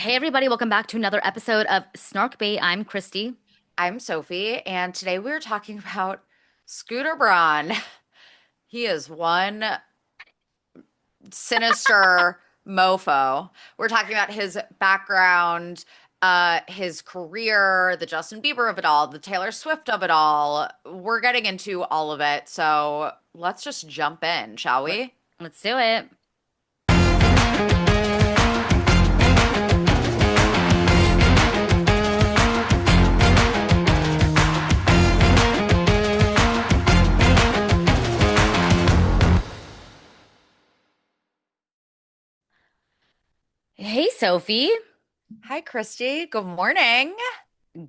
Hey everybody, welcome back to another episode of Snark Bait. I'm Christy. I'm Sophie, and today we're talking about Scooter Braun. He is one sinister mofo. We're talking about his background, his career, the Justin Bieber of it all, the Taylor Swift of it all. We're getting into all of it. So let's just jump in, shall Let, we? let's do it. Hey Sophie. Hi, Christy. Good morning.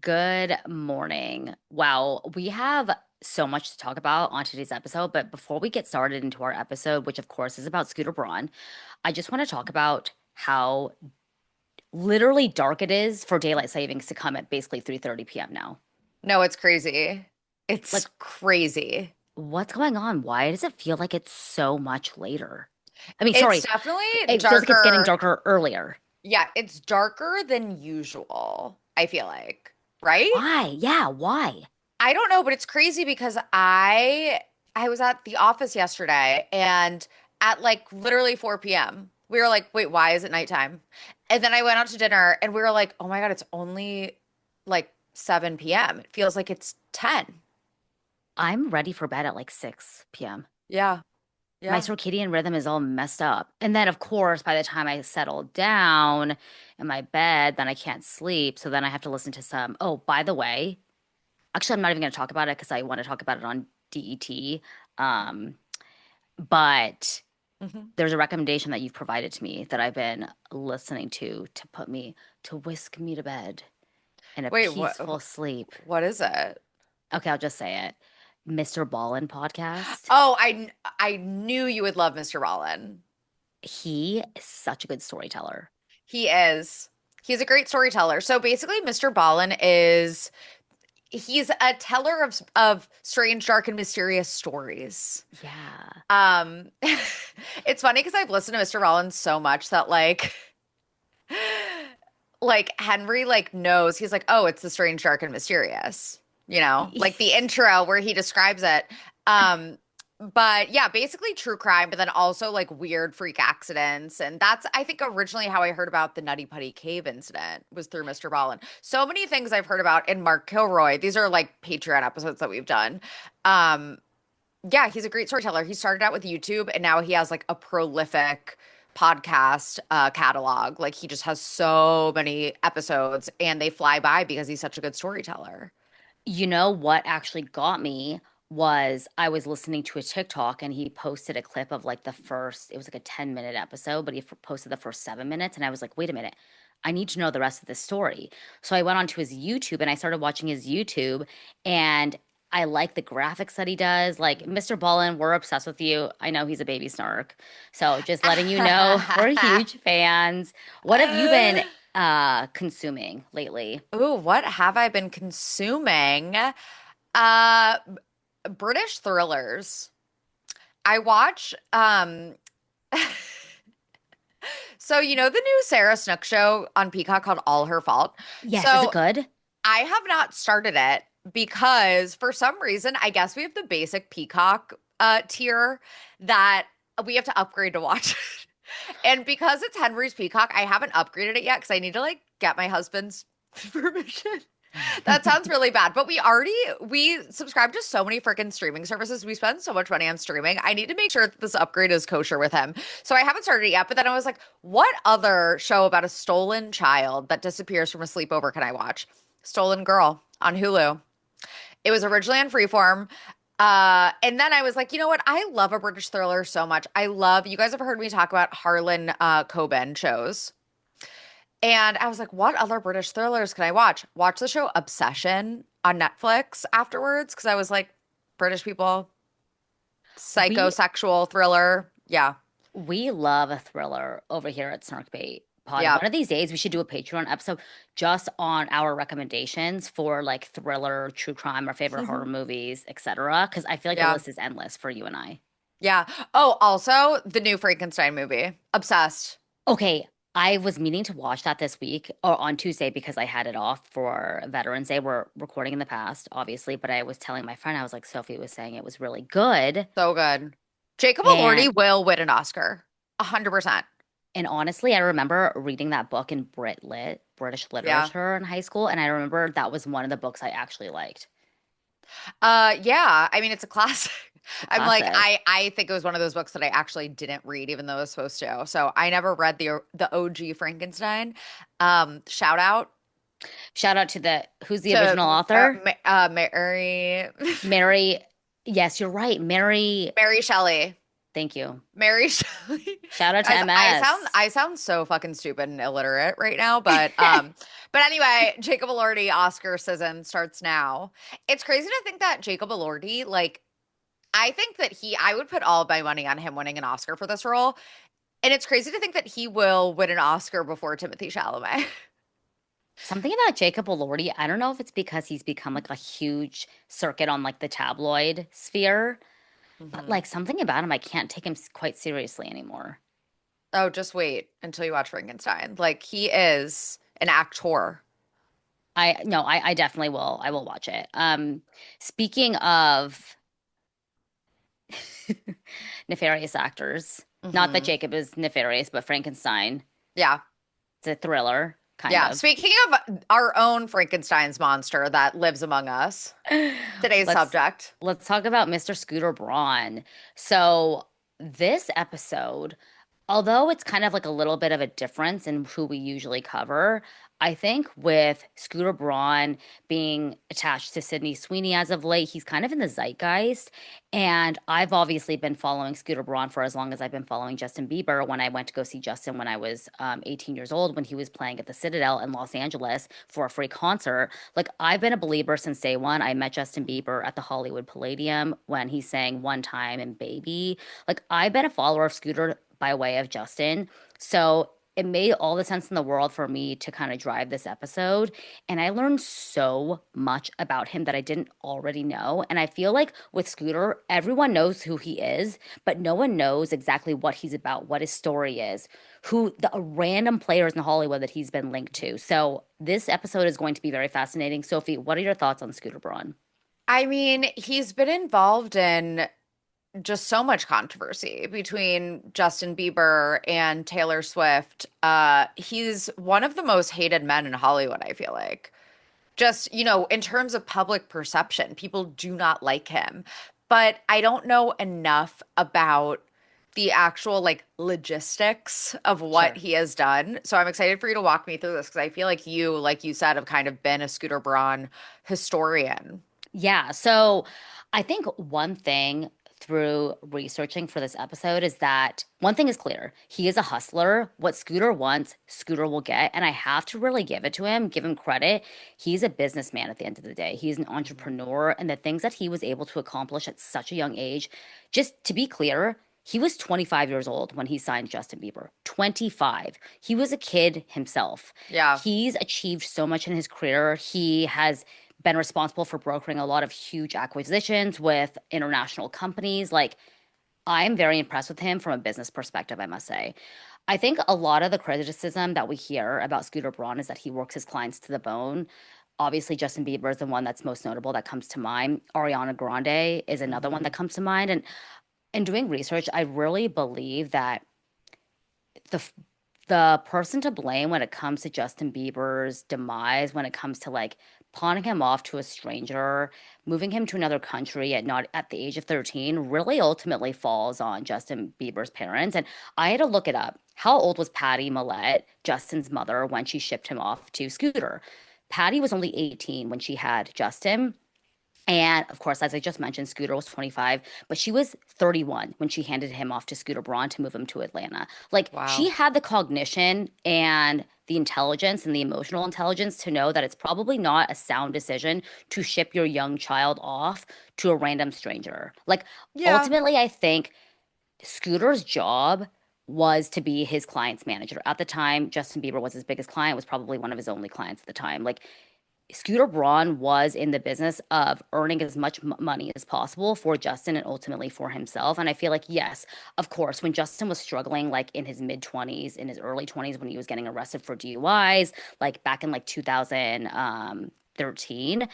Good morning. Wow, we have so much to talk about on today's episode, but before we get started into our episode, which of course is about Scooter Braun, I just want to talk about how literally dark it is for daylight savings to come at basically 3:30 p.m. now. No, it's crazy. Like, It's crazy. what's going on? Why does it feel like it's so much later? I mean, It's sorry, definitely it feels like it's getting darker. darker earlier. Yeah, it's darker than usual, I feel like, right? Why? Yeah, why? I don't know, but it's crazy because I was at the office yesterday and at like literally 4 p.m. we were like, "Wait, why is it nighttime?" And then I went out to dinner and we were like, "Oh my God, it's only like 7 p.m. It feels like it's 10." I'm ready for bed at like 6 p.m. Yeah. My Yeah. circadian rhythm is all messed up. And then, of course, by the time I settle down in my bed, then I can't sleep. So then I have to listen to some. Oh, by the way, actually, I'm not even going to talk about it because I want to talk about it on DET. Um, but Hmm. there's a recommendation that you've provided to me that I've been listening to put me to whisk me to bed in a Wait, peaceful sleep. what is it? Okay, I'll just say it. Mr. Ballin podcast. Oh, I knew you would love Mr. Rollin. He is such a good storyteller. He is. He's a great storyteller. So basically, Mr. Ballin is he's a teller of strange, dark, and mysterious stories. Yeah. Um, it's funny because I've listened to Mr. Rollins so much that like Henry like knows he's like, oh, it's the strange, dark, and mysterious. Like the intro where he describes it. Um, but yeah, basically true crime, but then also like weird freak accidents. And that's, I think, originally how I heard about the Nutty Putty Cave incident was through Mr. Ballin. So many things I've heard about in Mark Kilroy. These are like Patreon episodes that we've done. Um, yeah, he's a great storyteller. He started out with YouTube and now he has like a prolific podcast catalog. Like he just has so many episodes and they fly by because he's such a good storyteller. You know what actually got me was I was listening to a TikTok and he posted a clip of like the first, it was like a 10-minute episode, but he posted the first 7 minutes. And I was like, wait a minute, I need to know the rest of this story. So I went onto his YouTube and I started watching his YouTube and I like the graphics that he does. Like, Mr. Ballin, we're obsessed with you. I know he's a baby snark. So just letting you know, we're huge fans. What have you been consuming lately? Ooh, what have I been consuming? Uh, British thrillers. I watch so you know the new Sarah Snook show on Peacock called All Her Fault. Yes, is it So good? I have not started it because for some reason, I guess we have the basic Peacock tier that we have to upgrade to watch it. And because it's Henry's Peacock, I haven't upgraded it yet because I need to like get my husband's permission. That sounds really bad, but we subscribe to so many freaking streaming services. We spend so much money on streaming. I need to make sure that this upgrade is kosher with him. So I haven't started it yet, but then I was like, what other show about a stolen child that disappears from a sleepover can I watch? Stolen Girl on Hulu. It was originally on Freeform. And then I was like, you know what? I love a British thriller so much. You guys have heard me talk about Harlan Coben shows. And I was like, what other British thrillers can I watch? Watch the show Obsession on Netflix afterwards because I was like, British people, We psychosexual thriller. Yeah. we love a thriller over here at Snarkbait Pod. Yeah. One of these days we should do a Patreon episode just on our recommendations for like thriller, true crime, our favorite horror movies, etc. Because I feel like the Yeah. list is endless for you and I. Yeah. Oh, also the new Frankenstein movie. Obsessed. Okay, I was meaning to watch that this week or on Tuesday because I had it off for Veterans Day. We're recording in the past, obviously, but I was telling my friend, I was like, Sophie was saying it was really good. So good. Jacob And Elordi will win an Oscar. 100%. and honestly, I remember reading that book in British Yeah. literature in high school, and I remember that was one of the books I actually liked. Yeah. I mean, it's a classic. It's a I'm like, classic. I think it was one of those books that I actually didn't read, even though I was supposed to. So I never read the OG Frankenstein. Shout out Shout out to the who's the to original author? Mary Mary. Yes, you're right. Mary. Mary Shelley. Thank you. Mary Shelley. Shout out to Guys, MS. I sound so fucking stupid and illiterate right now, but anyway, Jacob Elordi Oscar season starts now. It's crazy to think that Jacob Elordi, like, I think that I would put all of my money on him winning an Oscar for this role. And it's crazy to think that he will win an Oscar before Timothy Chalamet. Something about Jacob Elordi, I don't know if it's because he's become like a huge circuit on like the tabloid sphere, but hmm like something about him, I can't take him quite seriously anymore. Oh, just wait until you watch Frankenstein. Like, he is an actor. I no, I definitely will. I will watch it. Speaking of nefarious actors, not that hmm Jacob is nefarious, but Frankenstein, Yeah. it's a thriller, kind Yeah. of. Speaking of our own Frankenstein's monster that lives among us, today's Let's subject. let's talk about Mr. Scooter Braun. So this episode, although it's kind of like a little bit of a difference in who we usually cover, I think with Scooter Braun being attached to Sydney Sweeney as of late, he's kind of in the zeitgeist. And I've obviously been following Scooter Braun for as long as I've been following Justin Bieber. When I went to go see Justin when I was 18 years old, when he was playing at the Citadel in Los Angeles for a free concert, like I've been a believer since day one. I met Justin Bieber at the Hollywood Palladium when he sang One Time and Baby. Like I've been a follower of Scooter by way of Justin. So it made all the sense in the world for me to kind of drive this episode. And I learned so much about him that I didn't already know. And I feel like with Scooter, everyone knows who he is, but no one knows exactly what he's about, what his story is, who the random players in Hollywood that he's been linked to. So this episode is going to be very fascinating. Sophie, what are your thoughts on Scooter Braun? I mean, he's been involved in just so much controversy between Justin Bieber and Taylor Swift. He's one of the most hated men in Hollywood, I feel like. Just, in terms of public perception, people do not like him. But I don't know enough about the actual like logistics of what Sure. he has done. So I'm excited for you to walk me through this because I feel like you said, have kind of been a Scooter Braun historian. Yeah. So I think one thing through researching for this episode is that one thing is clear. He is a hustler. What Scooter wants, Scooter will get. And I have to really give it to him, give him credit. He's a businessman at the end of the day. He's an Mhm. entrepreneur. And the things that he was able to accomplish at such a young age, just to be clear, he was 25 years old when he signed Justin Bieber. 25. He was a kid himself. Yeah. He's achieved so much in his career. He has been responsible for brokering a lot of huge acquisitions with international companies. Like, I'm very impressed with him from a business perspective, I must say. I think a lot of the criticism that we hear about Scooter Braun is that he works his clients to the bone. Obviously, Justin Bieber is the one that's most notable that comes to mind. Ariana Grande is another one that hmm comes to mind. And in doing research, I really believe that the the person to blame when it comes to Justin Bieber's demise, when it comes to like pawning him off to a stranger, moving him to another country at not at the age of 13, really ultimately falls on Justin Bieber's parents. And I had to look it up. How old was Patty Millette, Justin's mother, when she shipped him off to Scooter? Patty was only 18 when she had Justin. And of course, as I just mentioned, Scooter was 25, but she was 31 when she handed him off to Scooter Braun to move him to Atlanta. Like she Wow. had the cognition and the intelligence and the emotional intelligence to know that it's probably not a sound decision to ship your young child off to a random stranger. Like Yeah. ultimately, I think Scooter's job was to be his client's manager. At the time, Justin Bieber was his biggest client, was probably one of his only clients at the time. Like Scooter Braun was in the business of earning as much money as possible for Justin and ultimately for himself. And I feel like, yes, of course, when Justin was struggling, like in his mid 20s, in his early 20s, when he was getting arrested for DUIs, like back in like 2013,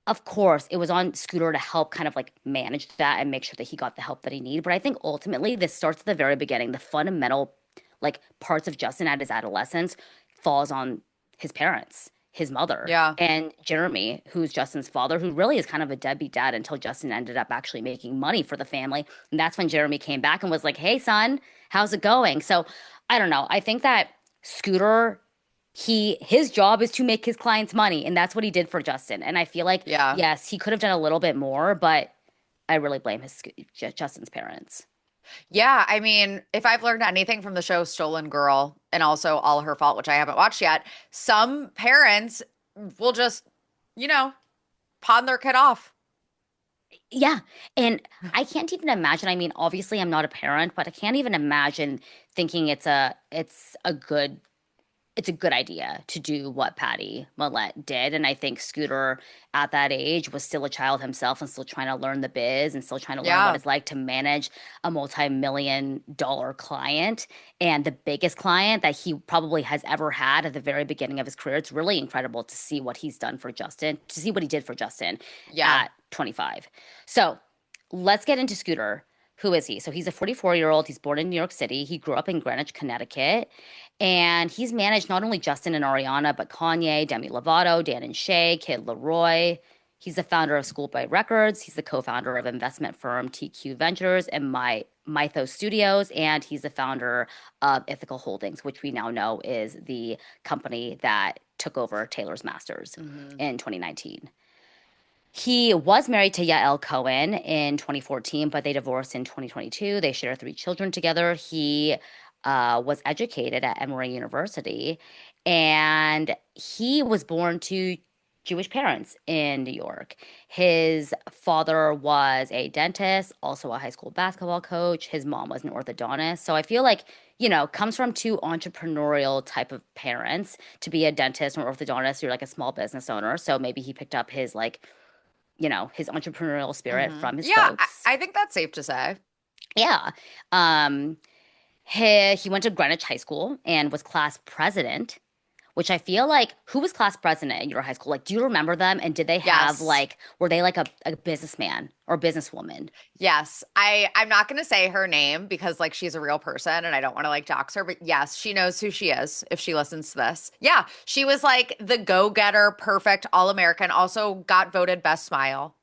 of course, it was on Scooter to help kind of like manage that and make sure that he got the help that he needed. But I think ultimately this starts at the very beginning. The fundamental like parts of Justin at his adolescence falls on his parents, his mother, Yeah. and Jeremy, who's Justin's father, who really is kind of a deadbeat dad until Justin ended up actually making money for the family. And that's when Jeremy came back and was like, "Hey, son, how's it going?" So I don't know. I think that Scooter his job is to make his clients money, and that's what he did for Justin. And I feel like Yeah. yes, he could have done a little bit more, but I really blame Justin's parents. Yeah, I mean, if I've learned anything from the show Stolen Girl and also All Her Fault, which I haven't watched yet, some parents will just, you know, pawn their kid off. Yeah, and I can't even imagine. I mean, obviously I'm not a parent, but I can't even imagine thinking it's a good idea to do what Patty Millette did. And I think Scooter at that age was still a child himself and still trying to learn the biz and still trying to learn what Yeah. it's like to manage a multi-million-dollar client and the biggest client that he probably has ever had at the very beginning of his career. It's really incredible to see what he's done for Justin, to see what he did for Justin Yeah. at 25. So let's get into Scooter. Who is he? So he's a 44-year-old. He's born in New York City. He grew up in Greenwich, Connecticut. And he's managed not only Justin and Ariana, but Kanye, Demi Lovato, Dan and Shay, Kid Laroi. He's the founder of Schoolboy Records. He's the co-founder of investment firm TQ Ventures and Mythos Studios. And he's the founder of Ithacal Holdings, which we now know is the company that took over Taylor's Masters Hmm. in 2019. He was married to Yael Cohen in 2014, but they divorced in 2022. They share three children together. He was educated at Emory University, and he was born to Jewish parents in New York. His father was a dentist, also a high school basketball coach. His mom was an orthodontist. So I feel like, comes from two entrepreneurial type of parents to be a dentist or orthodontist. You're like a small business owner. So maybe he picked up his his entrepreneurial spirit Hmm. from his Yeah, folks. I think that's safe to say. Yeah. Um, he went to Greenwich High School and was class president, which I feel like who was class president at your high school? Like, do you remember them? And did they have Yes. like, were they like a businessman or businesswoman? Yes. I'm not going to say her name because like she's a real person and I don't want to like dox her, but yes, she knows who she is if she listens to this. Yeah, she was like the go-getter, perfect all-American, also got voted best smile.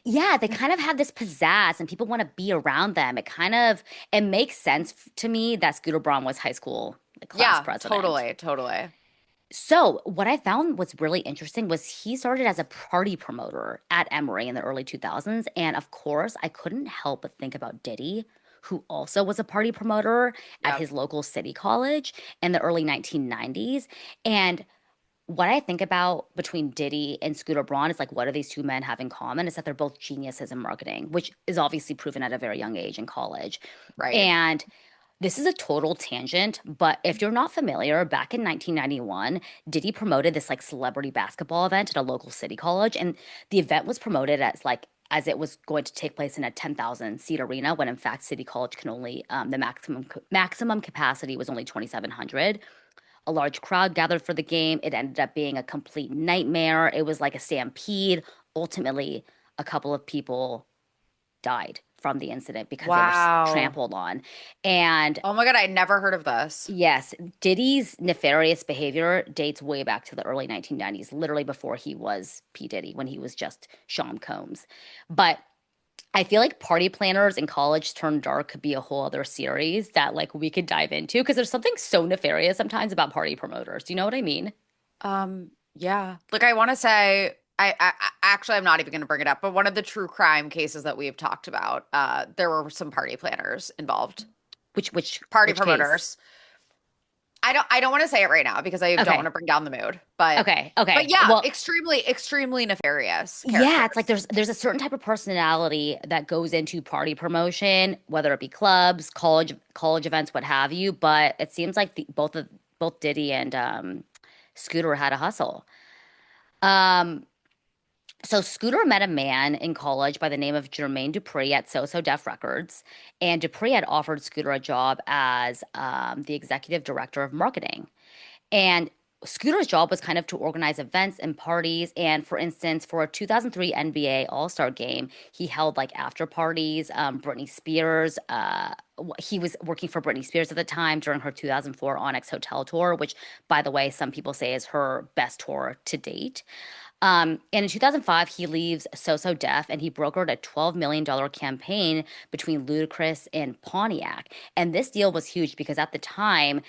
Yeah, they kind of have this pizzazz and people want to be around them. It makes sense to me that Scooter Braun was high school like, class Yeah, president. totally, totally. So, what I found was really interesting was he started as a party promoter at Emory in the early 2000s. And of course, I couldn't help but think about Diddy, who also was a party promoter at Yep. his local city college in the early 1990s. And what I think about between Diddy and Scooter Braun is like, what do these two men have in common? Is that they're both geniuses in marketing, which is obviously proven at a very young age in college. Right. And this is a total tangent, but if you're not familiar, back in 1991, Diddy promoted this like celebrity basketball event at a local city college, and the event was promoted as it was going to take place in a 10,000 seat arena, when in fact City College can only the maximum capacity was only 2,700. A large crowd gathered for the game. It ended up being a complete nightmare. It was like a stampede. Ultimately, a couple of people died from the incident because they were Wow. trampled on. And Oh my God, I never heard of this. yes, Diddy's nefarious behavior dates way back to the early 1990s, literally before he was P. Diddy, when he was just Sean Combs. But I feel like party planners in college turned dark could be a whole other series that like we could dive into because there's something so nefarious sometimes about party promoters. Do you know what I mean? Yeah. Like I want to say actually I'm not even going to bring it up, but one of the true crime cases that we've talked about, there were some party planners involved, Which which party which case? promoters. I don't want to say it right now because I don't want Okay. to bring down the mood, but Okay. yeah, Well, extremely nefarious yeah, it's like characters. there's a certain type of personality that goes into party promotion, whether it be clubs, college events, what have you. But it seems like both Diddy and Scooter had a hustle. Um, so Scooter met a man in college by the name of Jermaine Dupree at So So Def Records, and Dupree had offered Scooter a job as the executive director of marketing. And Scooter's job was kind of to organize events and parties. And for instance, for a 2003 NBA All-Star game, he held like after parties. Britney Spears, he was working for Britney Spears at the time during her 2004 Onyx Hotel tour, which, by the way, some people say is her best tour to date. And in 2005, he leaves So So Def and he brokered a $12 million campaign between Ludacris and Pontiac. And this deal was huge because at the time,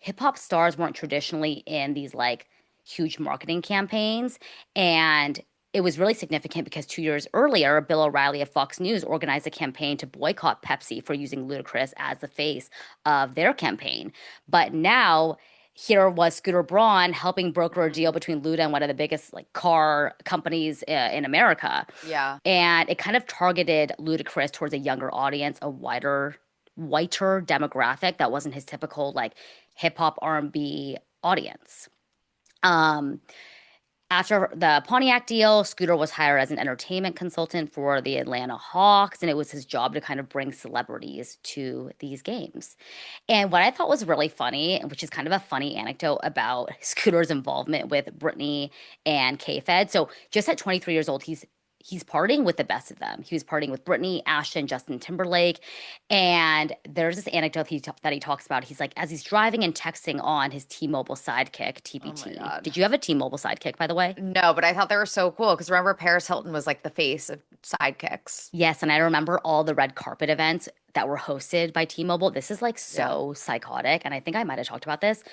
hip hop stars weren't traditionally in these like huge marketing campaigns. And it was really significant because 2 years earlier, Bill O'Reilly of Fox News organized a campaign to boycott Pepsi for using Ludacris as the face of their campaign. But now, here was Scooter Braun helping broker a deal Mhm. between Luda and one of the biggest like car companies in America. Yeah. And it kind of targeted Ludacris towards a younger audience, a whiter demographic that wasn't his typical like hip hop R&B audience. Um, After the Pontiac deal, Scooter was hired as an entertainment consultant for the Atlanta Hawks, and it was his job to kind of bring celebrities to these games. And what I thought was really funny, which is kind of a funny anecdote about Scooter's involvement with Britney and K-Fed. So just at 23 years old, he's partying with the best of them. He was partying with Britney, Ashton, Justin Timberlake. And there's this anecdote that he talks about. He's like, as he's driving and texting on his T-Mobile sidekick, Oh my TBT. God. Did you have a T-Mobile sidekick, by the way? No, but I thought they were so cool because remember Paris Hilton was like the face of sidekicks. Yes, and I remember all the red carpet events that were hosted by T-Mobile. This is like Yeah. so psychotic, and I think I might have talked about this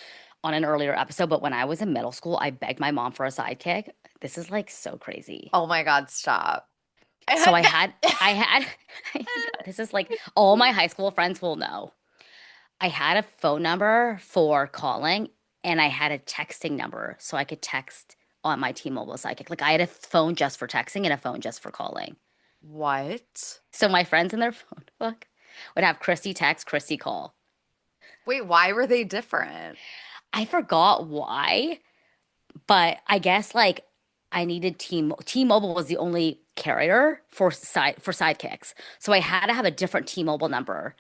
on an earlier episode, but when I was in middle school, I begged my mom for a sidekick. This is like so crazy. Oh my God, stop. So I had, I know, this is like all my high school friends will know. I had a phone number for calling, and I had a texting number so I could text on my T-Mobile sidekick. Like I had a phone just for texting and a phone just for calling. What? So my friends in their phone book would have Christy text, Christy call. Wait, why were they different? I forgot why, but I guess like I needed T-Mobile was the only carrier for sidekicks. So I had to have a different T-Mobile number.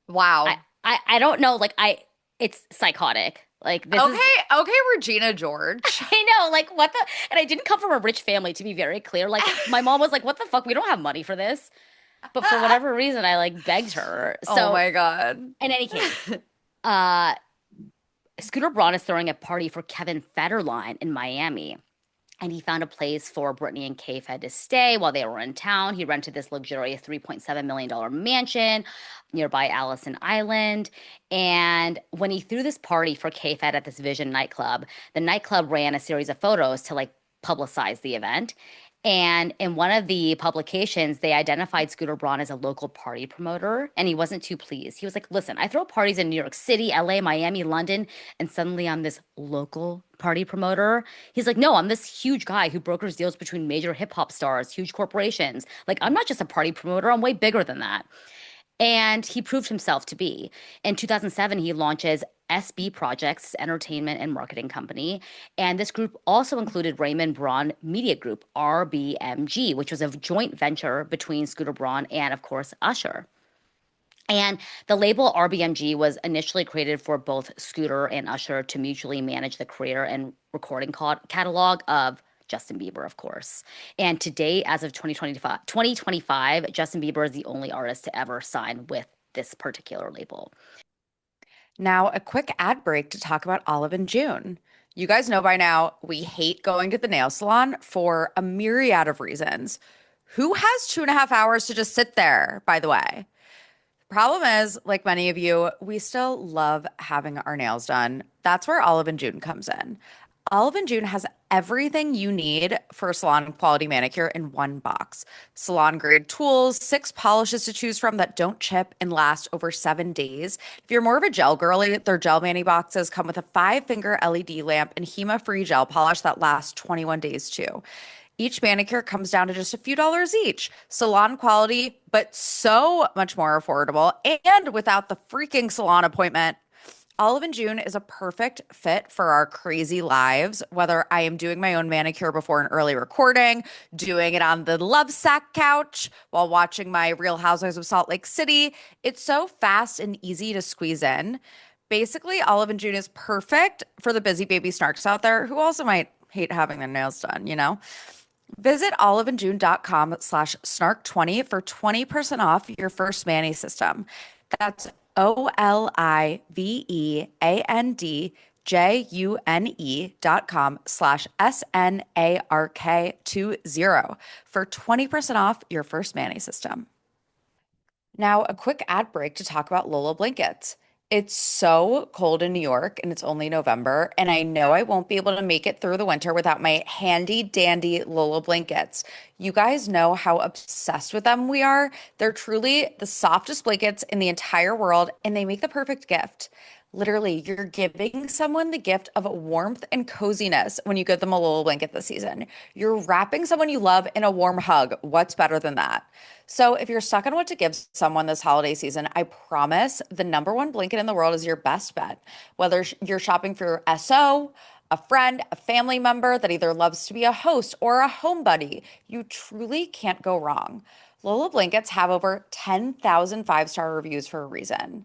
I Wow. I don't know, like I it's psychotic. Like this is Okay, okay, Regina George. I know, like what the and I didn't come from a rich family to be very clear. Like my mom was like, "What the fuck? We don't have money for this." But for whatever reason, I like begged her. Oh So my God. in any case, uh Scooter Braun is throwing a party for Kevin Federline in Miami. And he found a place for Brittany and K-Fed to stay while they were in town. He rented this luxurious $3.7 million mansion nearby Allison Island. And when he threw this party for K-Fed at this Vision nightclub, the nightclub ran a series of photos to like publicize the event. And in one of the publications, they identified Scooter Braun as a local party promoter, and he wasn't too pleased. He was like, listen, I throw parties in New York City, LA, Miami, London, and suddenly I'm this local party promoter. He's like, no, I'm this huge guy who brokers deals between major hip hop stars, huge corporations. Like, I'm not just a party promoter, I'm way bigger than that. And he proved himself to be. In 2007, he launches SB Projects, entertainment and marketing company. And this group also included Raymond Braun Media Group, RBMG, which was a joint venture between Scooter Braun and, of course, Usher. And the label RBMG was initially created for both Scooter and Usher to mutually manage the career and recording catalog of Justin Bieber, of course. And to date, as of 2025, Justin Bieber is the only artist to ever sign with this particular label. Now, a quick ad break to talk about Olive and June. You guys know by now we hate going to the nail salon for a myriad of reasons. Who has 2.5 hours to just sit there, by the way? Problem is, like many of you, we still love having our nails done. That's where Olive and June comes in. Olive and June has everything you need for a salon quality manicure in one box. Salon grade tools, 6 polishes to choose from that don't chip and last over 7 days. If you're more of a gel girly, their gel mani boxes come with a 5 finger LED lamp and HEMA-free gel polish that lasts 21 days too. Each manicure comes down to just a few dollars each. Salon quality, but so much more affordable and without the freaking salon appointment. Olive and June is a perfect fit for our crazy lives, whether I am doing my own manicure before an early recording, doing it on the love sack couch while watching my Real Housewives of Salt Lake City. It's so fast and easy to squeeze in. Basically, Olive and June is perfect for the busy baby snarks out there who also might hate having their nails done, you know? Visit oliveandjune.com/snark20 for 20% off your first Manny system. That's oliveandjune.com/SNARK20 for 20% off your first Manny system. Now, a quick ad break to talk about Lola blankets. It's so cold in New York and it's only November, and I know I won't be able to make it through the winter without my handy dandy Lola blankets. You guys know how obsessed with them we are. They're truly the softest blankets in the entire world, and they make the perfect gift. Literally, you're giving someone the gift of warmth and coziness when you give them a Lola blanket this season. You're wrapping someone you love in a warm hug. What's better than that? So, if you're stuck on what to give someone this holiday season, I promise the number one blanket in the world is your best bet. Whether you're shopping for your SO, a friend, a family member that either loves to be a host or a home buddy, you truly can't go wrong. Lola blankets have over 10,000 five-star reviews for a reason.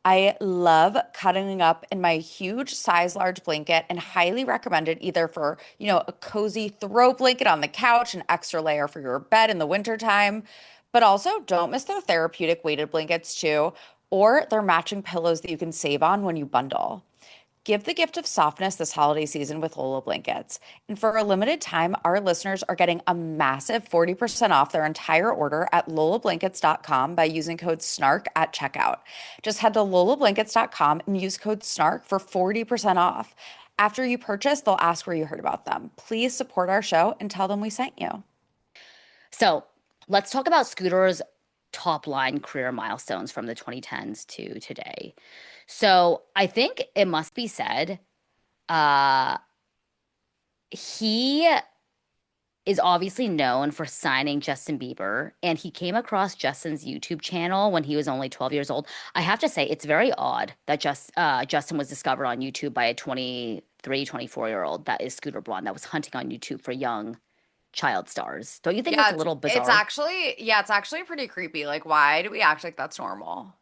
I love cuddling up in my huge size large blanket and highly recommend it either for, a cozy throw blanket on the couch, an extra layer for your bed in the wintertime. But also don't miss their therapeutic weighted blankets too, or their matching pillows that you can save on when you bundle. Give the gift of softness this holiday season with Lola blankets. And for a limited time, our listeners are getting a massive 40% off their entire order at lolablankets.com by using code SNARK at checkout. Just head to lolablankets.com and use code SNARK for 40% off. After you purchase, they'll ask where you heard about them. Please support our show and tell them we sent you. So let's talk about Scooter's top line career milestones from the 2010s to today. So I think it must be said, uh, he is obviously known for signing Justin Bieber, and he came across Justin's YouTube channel when he was only 12 years old. I have to say, it's very odd that Justin was discovered on YouTube by a 23, 24-year-old that is Scooter Braun that was hunting on YouTube for young child stars. Don't you think that's Yeah, a little it's bizarre? actually, yeah, it's actually pretty creepy. Like, why do we act like that's normal?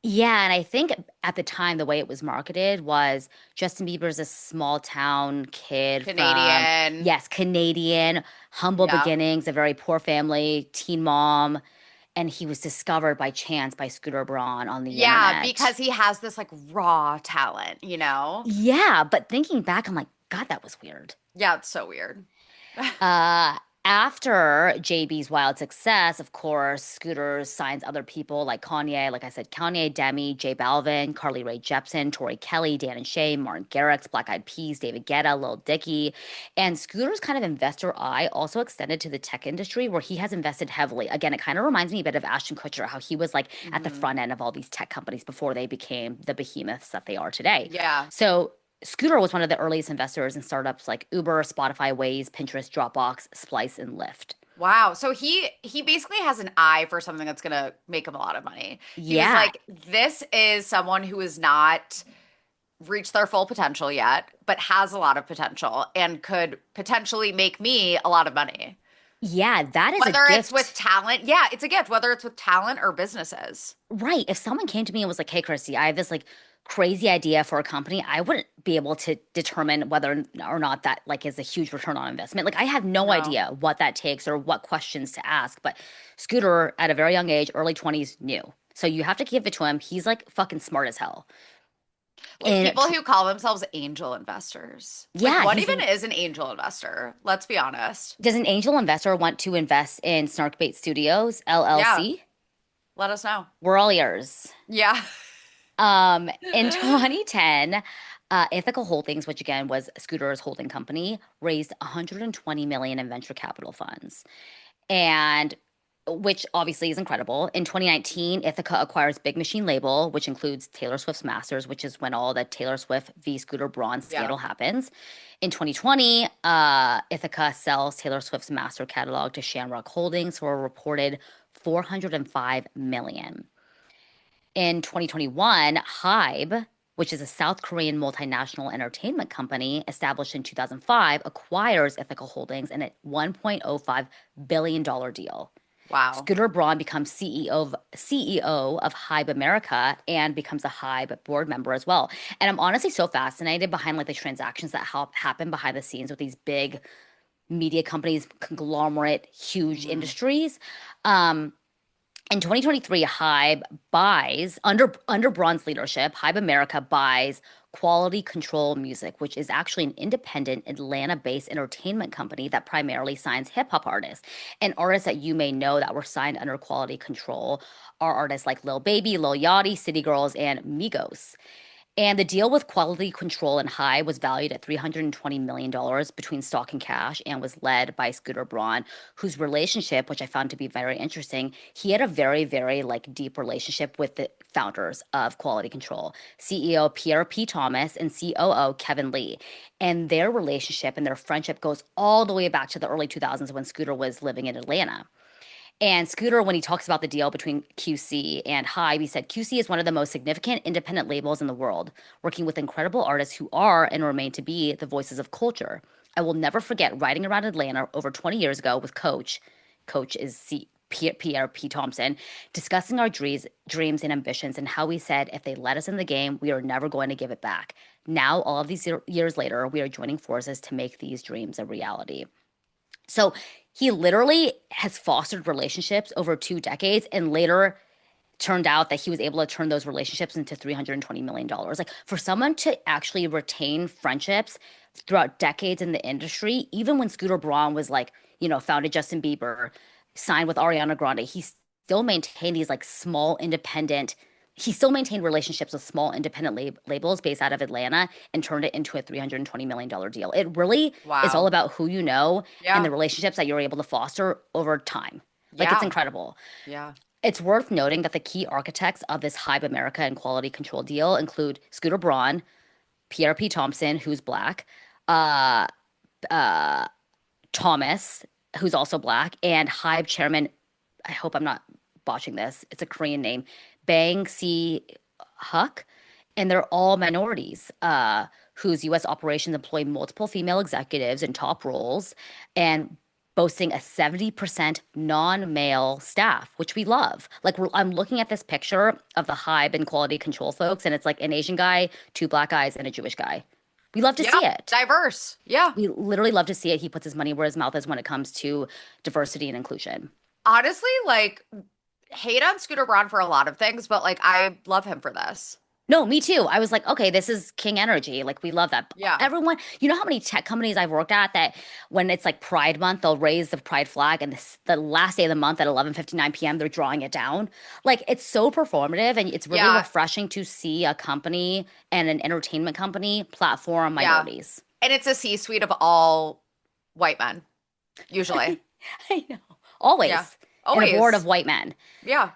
Yeah, and I think at the time the way it was marketed was Justin Bieber's a small town kid from, Canadian. yes, Canadian, humble Yeah. beginnings, a very poor family, teen mom, and he was discovered by chance by Scooter Braun on the Yeah, internet. because he has this like raw talent, you know? Yeah, but thinking back, I'm like, God, that was weird. Yeah, it's so weird. Uh, After JB's wild success, of course, Scooter signs other people like Kanye, like I said, Kanye, Demi, J Balvin, Carly Rae Jepsen, Tori Kelly, Dan and Shay, Martin Garrix, Black Eyed Peas, David Guetta, Lil Dicky. And Scooter's kind of investor eye also extended to the tech industry where he has invested heavily. Again, it kind of reminds me a bit of Ashton Kutcher, how he was like at the Hmm. front end of all these tech companies before they became the behemoths that they are today. Yeah. So Scooter was one of the earliest investors in startups like Uber, Spotify, Waze, Pinterest, Dropbox, Splice, and Lyft. Wow. So he basically has an eye for something that's gonna make him a lot of money. He was Yeah. like, this is someone who has not reached their full potential yet, but has a lot of potential and could potentially make me a lot of money. Yeah, that is a Whether it's with gift. talent, yeah, it's a gift, whether it's with talent or businesses. Right. If someone came to me and was like, "Hey, Christy, I have this like crazy idea for a company," I wouldn't be able to determine whether or not that like is a huge return on investment. Like I have no No. idea what that takes or what questions to ask. But Scooter, at a very young age, early 20s, knew. So you have to give it to him. He's like fucking smart as hell. Like And people who call themselves angel investors. Like, yeah, what he's even is an angel investor? Let's be honest. does an angel investor want to invest in Snarkbait Studios, Yeah, LLC? let us know. We're all ears. Yeah. In 2010, Ethical Holdings, which again was Scooter's holding company, raised 120 million in venture capital funds, and which obviously is incredible. In 2019, Ithaca acquires Big Machine Label, which includes Taylor Swift's Masters, which is when all the Taylor Swift v. Scooter Braun Yeah. scandal happens. In 2020, Ithaca sells Taylor Swift's master catalog to Shamrock Holdings for a reported 405 million. In 2021, Hybe which is a South Korean multinational entertainment company established in 2005, acquires Ithaca Holdings in a $1.05 billion deal. Wow. Scooter Braun becomes CEO of Hybe America and becomes a Hybe board member as well. And I'm honestly so fascinated behind like the transactions that happen behind the scenes with these big media companies, conglomerate, huge Hmm. industries. Um, in 2023, Hybe buys under Braun's leadership, Hybe America buys Quality Control Music, which is actually an independent Atlanta-based entertainment company that primarily signs hip hop artists. And artists that you may know that were signed under Quality Control are artists like Lil Baby, Lil Yachty, City Girls, and Migos. And the deal with Quality Control and High was valued at $320 million between stock and cash and was led by Scooter Braun, whose relationship, which I found to be very interesting, he had a very, very like deep relationship with the founders of Quality Control, CEO Pierre P. Thomas and COO Kevin Lee. And their relationship and their friendship goes all the way back to the early 2000s when Scooter was living in Atlanta. And Scooter, when he talks about the deal between QC and Hybe, he said QC is one of the most significant independent labels in the world, working with incredible artists who are and remain to be the voices of culture. I will never forget riding around Atlanta over 20 years ago with Coach. Coach is Pierre P. Thompson, discussing our dreams and ambitions, and how we said if they let us in the game, we are never going to give it back. Now, all of these years later, we are joining forces to make these dreams a reality. So he literally has fostered relationships over 2 decades and later turned out that he was able to turn those relationships into $320 million. Like for someone to actually retain friendships throughout decades in the industry, even when Scooter Braun was like, founded Justin Bieber, signed with Ariana Grande, he still maintained these like small independent he still maintained relationships with small independent labels based out of Atlanta and turned it into a $320 million deal. It really is all Wow. about who you know and the Yeah. relationships that you're able to foster over time. Like it's Yeah. incredible. Yeah. It's worth noting that the key architects of this Hybe America and quality control deal include Scooter Braun, Pierre P. Thompson, who's black, uh, uh, Thomas, who's also black, and Hybe chairman, I hope I'm not botching this, it's a Korean name, Bang Si Huck, and they're all minorities whose U.S. operations employ multiple female executives in top roles and boasting a 70% non-male staff, which we love. Like I'm looking at this picture of the Hybe and quality control folks, and it's like an Asian guy, two black guys, and a Jewish guy. We love to Yeah. see it. Diverse. Yeah. We literally love to see it. He puts his money where his mouth is when it comes to diversity and inclusion. Honestly, like, hate on Scooter Braun for a lot of things, but like, I love him for this. No, me too. I was like, okay, this is king energy. Like we love that. Yeah. Everyone, you know how many tech companies I've worked at that when it's like Pride Month, they'll raise the Pride flag, and the last day of the month at 11:59 p.m. they're drawing it down. Like it's so performative, and it's really Yeah. refreshing to see a company and an entertainment company platform Yeah. minorities. And it's a C-suite of all white men, usually. I know, Yeah. always in a board of Always. white men. Yeah.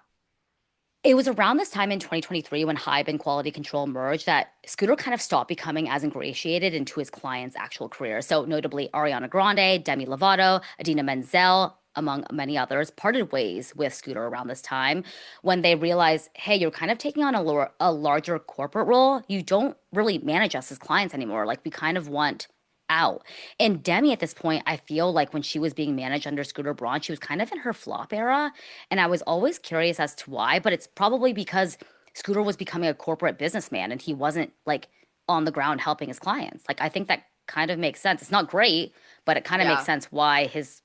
It was around this time in 2023 when Hybe and Quality Control merged that Scooter kind of stopped becoming as ingratiated into his clients' actual career. So, notably, Ariana Grande, Demi Lovato, Adina Menzel, among many others, parted ways with Scooter around this time when they realized, hey, you're kind of taking on a larger corporate role. You don't really manage us as clients anymore. Like, we kind of want out. And Demi, at this point, I feel like when she was being managed under Scooter Braun, she was kind of in her flop era. And I was always curious as to why, but it's probably because Scooter was becoming a corporate businessman and he wasn't like on the ground helping his clients. Like I think that kind of makes sense. It's not great, but it kind of makes Yeah. sense why his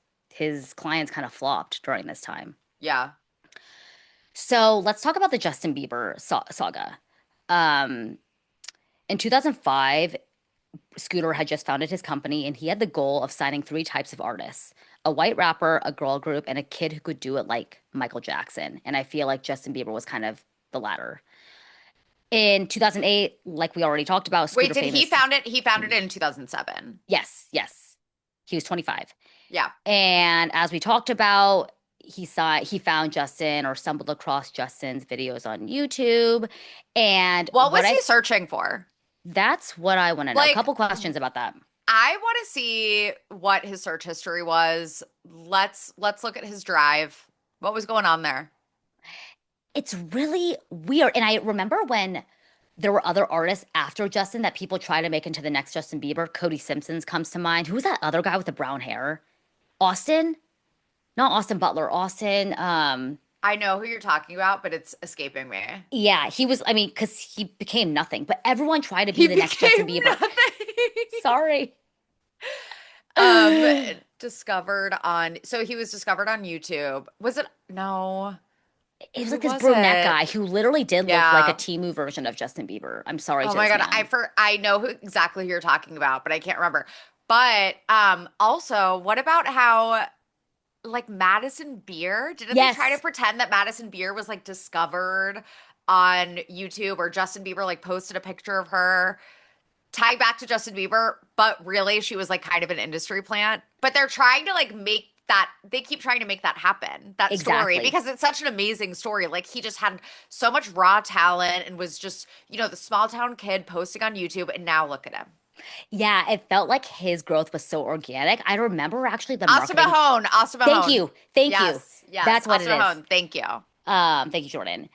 clients kind of flopped during this time. Yeah. So let's talk about the Justin Bieber saga. Um, in 2005, Scooter had just founded his company and he had the goal of signing three types of artists: a white rapper, a girl group, and a kid who could do it like Michael Jackson. And I feel like Justin Bieber was kind of the latter. In 2008, like we already talked about, Wait, Scooter did he famous. found it? He founded it in 2007. Yes, yes. He was 25. Yeah. And as we talked about, he found Justin or stumbled across Justin's videos on YouTube. And What was he searching for? that's what I want to know. A Like, couple questions about that. I want to see what his search history was. Let's look at his drive. What was going on there? It's really weird. And I remember when there were other artists after Justin that people try to make into the next Justin Bieber. Cody Simpson's comes to mind. Who's that other guy with the brown hair? Austin? Not Austin Butler. Austin. I know who you're talking about, but it's escaping me. Yeah, he was. I mean, because he became nothing, but everyone tried to be He the next Justin became Bieber. nothing. Sorry. Um, discovered on, so he was discovered on YouTube. Was it? No. It was Who like this was brunette it? guy who literally did look like a Yeah. Temu version of Justin Bieber. I'm sorry Oh to my this God. man. I know who exactly who you're talking about, but I can't remember. But also, what about how like Madison Beer? Didn't they try to Yes, pretend that Madison Beer was like discovered on YouTube, or Justin Bieber like posted a picture of her tied back to Justin Bieber, but really she was like kind of an industry plant. But they're trying to like make that, they keep trying to make that happen, that story, exactly. because it's such an amazing story. Like he just had so much raw talent and was just, the small town kid posting on YouTube, and now look at him. Yeah, it felt like his growth was so organic. I remember actually the Asa marketing. Mahone, Asa Thank Mahone. you. Thank you. Yes, yes, That's what it Asa is. Mahone. Thank you. Thank you, Jordan.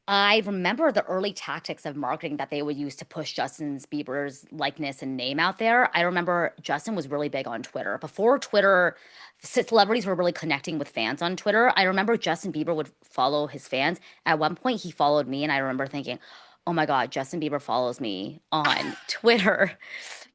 I remember the early tactics of marketing that they would use to push Justin Bieber's likeness and name out there. I remember Justin was really big on Twitter. Before Twitter, celebrities were really connecting with fans on Twitter. I remember Justin Bieber would follow his fans. At one point, he followed me, and I remember thinking, oh my God, Justin Bieber follows me on Twitter,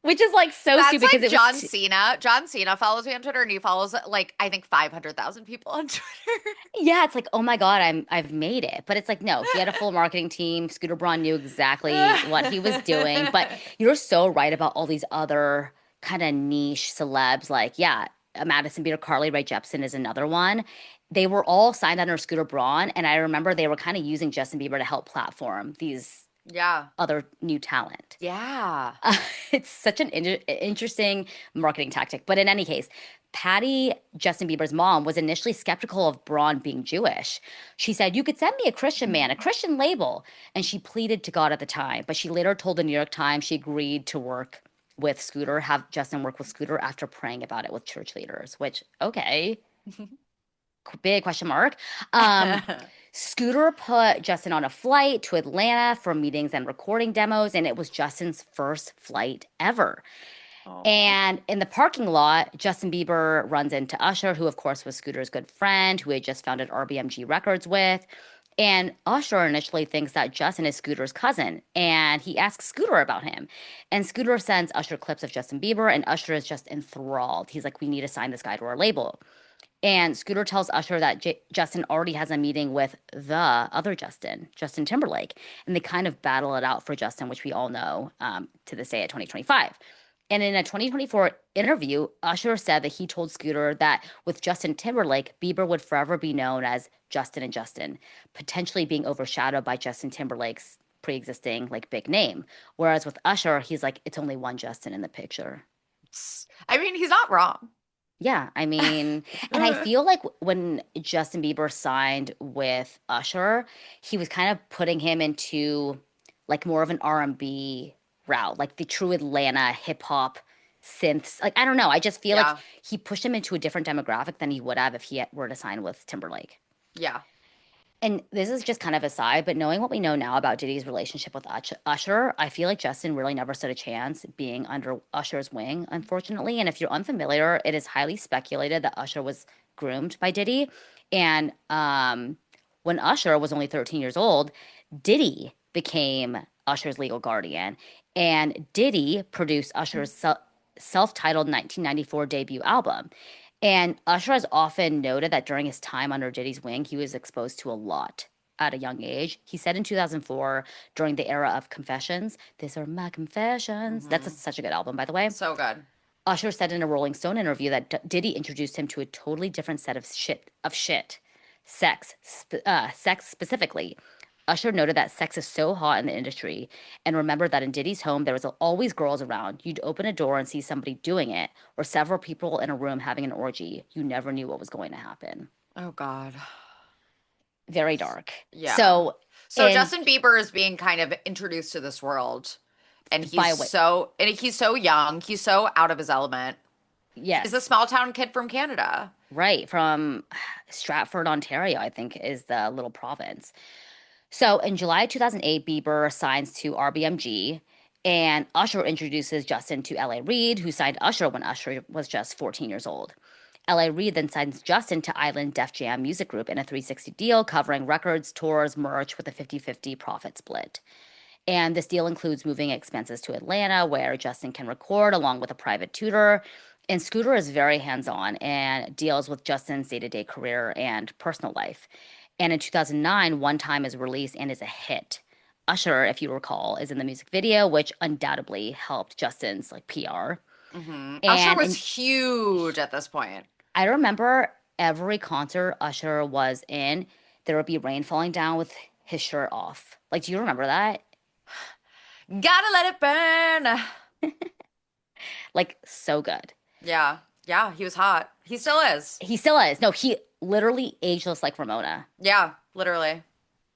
which is like so That's stupid because like it was John Cena. John Cena follows me on Twitter, and he follows like I think 500,000 people on Twitter. yeah, it's like, oh my God, I've made it. But it's like, no, he had a full marketing team. Scooter Braun knew exactly what he was doing. But you're so right about all these other kind of niche celebs. Like, yeah, Madison Beer, Carly Rae Jepsen is another one. They were all signed under Scooter Braun, and I remember they were kind of using Justin Bieber to help platform these Yeah. other new talent. Yeah. Uh, it's such an interesting marketing tactic. But in any case, Patty, Justin Bieber's mom, was initially skeptical of Braun being Jewish. She said, you could send me a Christian man, a Christian label. And she pleaded to God at the time. But she later told the New York Times she agreed to work with Scooter, have Justin work with Scooter after praying about it with church leaders, which, okay, big question mark. Scooter put Justin on a flight to Atlanta for meetings and recording demos, and it was Justin's first flight ever. Oh. And in the parking lot, Justin Bieber runs into Usher, who, of course, was Scooter's good friend, who he had just founded RBMG Records with. And Usher initially thinks that Justin is Scooter's cousin, and he asks Scooter about him. And Scooter sends Usher clips of Justin Bieber, and Usher is just enthralled. He's like, we need to sign this guy to our label. And Scooter tells Usher that Justin already has a meeting with the other Justin, Justin Timberlake. And they kind of battle it out for Justin, which we all know to this day at 2025. And in a 2024 interview, Usher said that he told Scooter that with Justin Timberlake, Bieber would forever be known as Justin and Justin, potentially being overshadowed by Justin Timberlake's pre-existing like big name. Whereas with Usher, he's like, it's only one Justin in the picture. I mean, he's not wrong. Yeah, I mean, and I feel like when Justin Bieber signed with Usher, he was kind of putting him into like more of an R&B route, like the true Atlanta hip hop synths. Like I don't know, I just feel like Yeah. he pushed him into a different demographic than he would have if he were to sign with Timberlake. Yeah. And this is just kind of a side, but knowing what we know now about Diddy's relationship with Usher, I feel like Justin really never stood a chance being under Usher's wing, unfortunately. And if you're unfamiliar, it is highly speculated that Usher was groomed by Diddy. And when Usher was only 13 years old, Diddy became Usher's legal guardian. And Diddy produced Usher's self-titled 1994 debut album. And Usher has often noted that during his time under Diddy's wing, he was exposed to a lot at a young age. He said in 2004, during the era of Confessions, these are my confessions. That's Hmm. such a good album, by the way. So good. Usher said in a Rolling Stone interview that Diddy introduced him to a totally different set of shit, sex specifically. Usher noted that sex is so hot in the industry and remembered that in Diddy's home, there was always girls around. You'd open a door and see somebody doing it or several people in a room having an orgy. You never knew what was going to happen. Oh God. Very dark. Yeah. So, So and Justin Bieber is being kind of introduced to this world, and by way, he's so young, he's so out of his element. He's a yes, small town kid from Canada. right from Stratford, Ontario, I think is the little province. So in July 2008, Bieber signs to RBMG, and Usher introduces Justin to L.A. Reid, who signed Usher when Usher was just 14 years old. L.A. Reid then signs Justin to Island Def Jam Music Group in a 360 deal covering records, tours, merch with a 50-50 profit split. And this deal includes moving expenses to Atlanta, where Justin can record along with a private tutor. And Scooter is very hands on and deals with Justin's day to day career and personal life. And in 2009, One Time is released and is a hit. Usher, if you recall, is in the music video, which undoubtedly helped Justin's like PR. Usher was And huge at this point. I remember every concert Usher was in, there would be rain falling down with his shirt off. Like, do you remember that? Gotta let it burn. Like, so good. Yeah. Yeah, he was hot. He still is. He still is. No, he literally ageless like Ramona. Yeah, literally.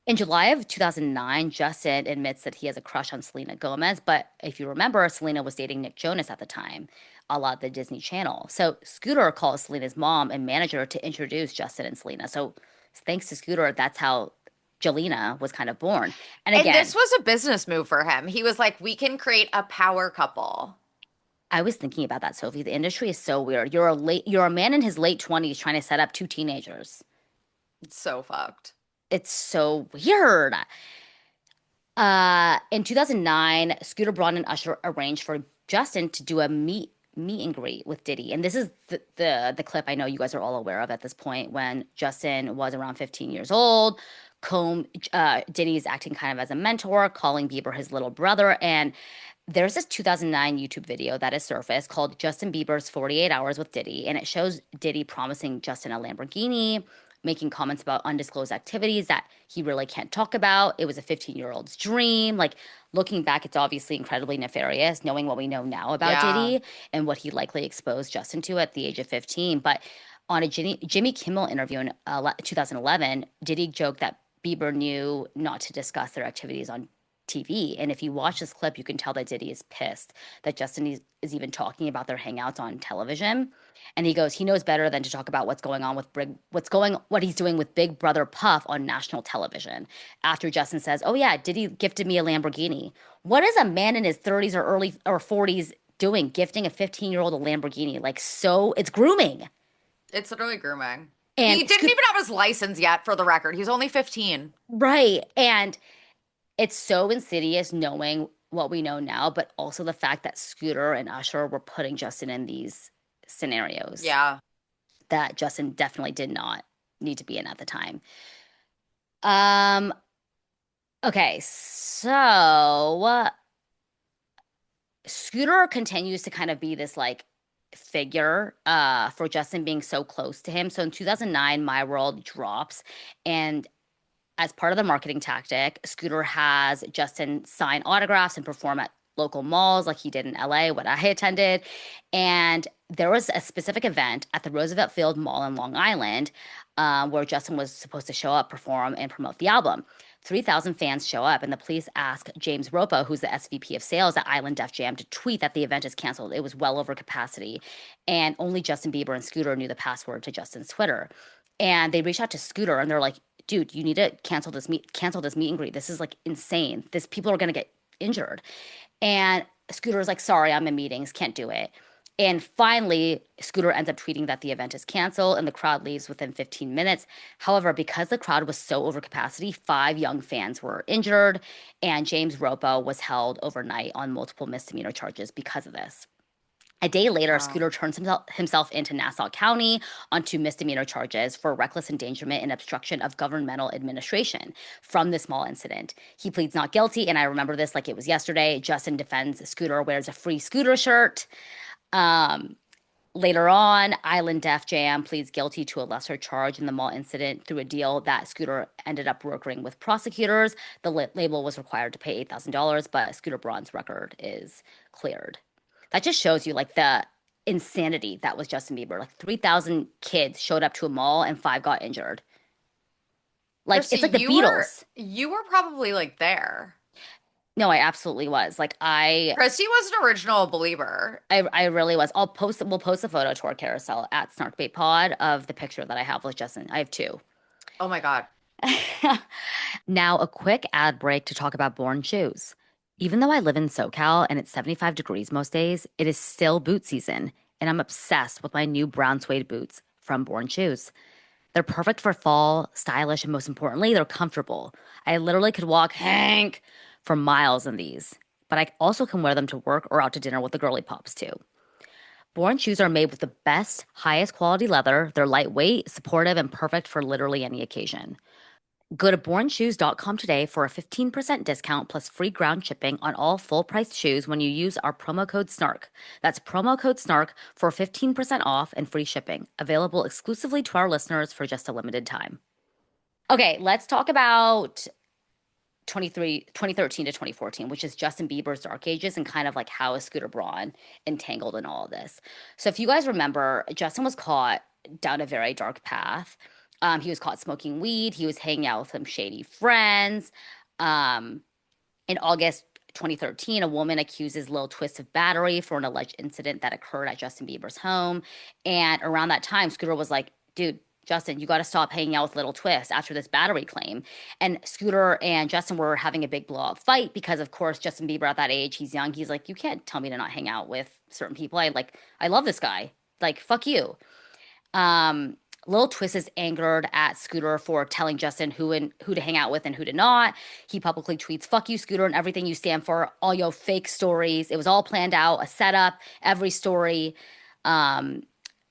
In July of 2009, Justin admits that he has a crush on Selena Gomez, but if you remember, Selena was dating Nick Jonas at the time, a la the Disney Channel. So Scooter calls Selena's mom and manager to introduce Justin and Selena. So thanks to Scooter, that's how Jelena was kind of born. And And this again, was a business move for him. He was like, we can create a power couple. I was thinking about that, Sophie. The industry is so weird. You're a man in his late 20s trying to set up two teenagers. It's so fucked. It's so weird. In 2009, Scooter Braun and Usher arranged for Justin to do a meet and greet with Diddy. And this is the clip I know you guys are all aware of at this point when Justin was around 15 years old. Diddy is acting kind of as a mentor, calling Bieber his little brother. And there's this 2009 YouTube video that has surfaced called Justin Bieber's 48 Hours with Diddy. And it shows Diddy promising Justin a Lamborghini, making comments about undisclosed activities that he really can't talk about. It was a 15-year-old's dream. Like looking back, it's obviously incredibly nefarious, knowing what we know now about Yeah. Diddy and what he likely exposed Justin to at the age of 15. But on a Jimmy Kimmel interview in 2011, Diddy joked that Bieber knew not to discuss their activities on TV. And if you watch this clip, you can tell that Diddy is pissed that Justin is even talking about their hangouts on television. And he goes, he knows better than to talk about what he's doing with Big Brother Puff on national television. After Justin says, "Oh yeah, Diddy gifted me a Lamborghini." What is a man in his 30s or early or 40s doing gifting a 15-year-old a Lamborghini? Like so, it's grooming. It's literally grooming. And He didn't even have his license yet, for the record. He's only 15. right, and it's so insidious knowing what we know now, but also the fact that Scooter and Usher were putting Justin in these scenarios Yeah. that Justin definitely did not need to be in at the time. Um, okay, so Scooter continues to kind of be this like figure for Justin being so close to him. So in 2009, My World drops, and as part of the marketing tactic, Scooter has Justin sign autographs and perform at local malls like he did in LA, what I attended. And there was a specific event at the Roosevelt Field Mall in Long Island where Justin was supposed to show up, perform, and promote the album. 3,000 fans show up, and the police ask James Ropa, who's the SVP of sales at Island Def Jam, to tweet that the event is canceled. It was well over capacity. And only Justin Bieber and Scooter knew the password to Justin's Twitter. And they reached out to Scooter and they're like, dude, you need to cancel this meet and greet. This is like insane. This people are gonna get injured. And Scooter was like, sorry, I'm in meetings, can't do it. And finally, Scooter ends up tweeting that the event is canceled and the crowd leaves within 15 minutes. However, because the crowd was so over capacity, five young fans were injured, and James Ropo was held overnight on multiple misdemeanor charges because of this. A day later, Wow. Scooter turns himself into Nassau County on two misdemeanor charges for reckless endangerment and obstruction of governmental administration from this small incident. He pleads not guilty, and I remember this like it was yesterday. Justin defends Scooter, wears a free Scooter shirt. Um, Later on, Island Def Jam pleads guilty to a lesser charge in the mall incident through a deal that Scooter ended up brokering with prosecutors. The label was required to pay $8,000, but Scooter Braun's record is cleared. That just shows you like the insanity that was Justin Bieber. Like 3,000 kids showed up to a mall and five got injured. Like Christy, it's like the you were Beatles. you were probably like there. No, I absolutely was. Like Christy was an original believer. I really was. We'll post a photo to our carousel at Snark Pod of the picture that I have with Justin. I have two. Oh my God. Now, a quick ad break to talk about Born shoes. Even though I live in SoCal and it's 75 degrees most days, it is still boot season, and I'm obsessed with my new brown suede boots from Born Shoes. They're perfect for fall, stylish, and most importantly, they're comfortable. I literally could walk Hank for miles in these, but I also can wear them to work or out to dinner with the girly pops too. Born shoes are made with the best, highest quality leather. They're lightweight, supportive, and perfect for literally any occasion. Go to bornshoes.com today for a 15% discount plus free ground shipping on all full price shoes when you use our promo code SNARK. That's promo code SNARK for 15% off and free shipping. Available exclusively to our listeners for just a limited time. Okay, let's talk about 2013 to 2014, which is Justin Bieber's Dark Ages and kind of like how is Scooter Braun entangled in all of this. So if you guys remember, Justin was caught down a very dark path. He was caught smoking weed. He was hanging out with some shady friends. Um, in August 2013, a woman accuses Lil Twist of battery for an alleged incident that occurred at Justin Bieber's home. And around that time, Scooter was like, dude, Justin, you got to stop hanging out with Little Twist after this battery claim. And Scooter and Justin were having a big blow up fight because, of course, Justin Bieber at that age, he's young. He's like, you can't tell me to not hang out with certain people. I love this guy. Like, fuck you. Um, Lil Twist is angered at Scooter for telling Justin who to hang out with and who to not. He publicly tweets, "Fuck you, Scooter, and everything you stand for. All your fake stories. It was all planned out, a setup. Every story." Um,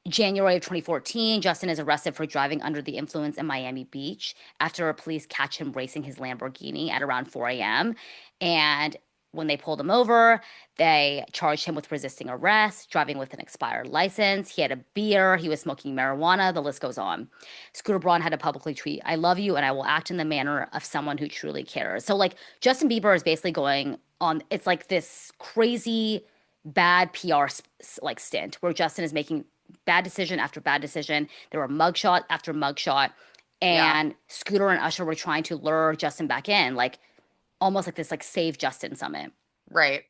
January of 2014, Justin is arrested for driving under the influence in Miami Beach after police catch him racing his Lamborghini at around 4 a.m. And when they pulled him over, they charged him with resisting arrest, driving with an expired license. He had a beer. He was smoking marijuana. The list goes on. Scooter Braun had to publicly tweet, "I love you and I will act in the manner of someone who truly cares." So, like, Justin Bieber is basically going on, it's like this crazy bad PR like stint where Justin is making bad decision after bad decision. There were mugshot after mugshot. Yeah, And Scooter and Usher were trying to lure Justin back in, like almost like this like Save Justin summit. right.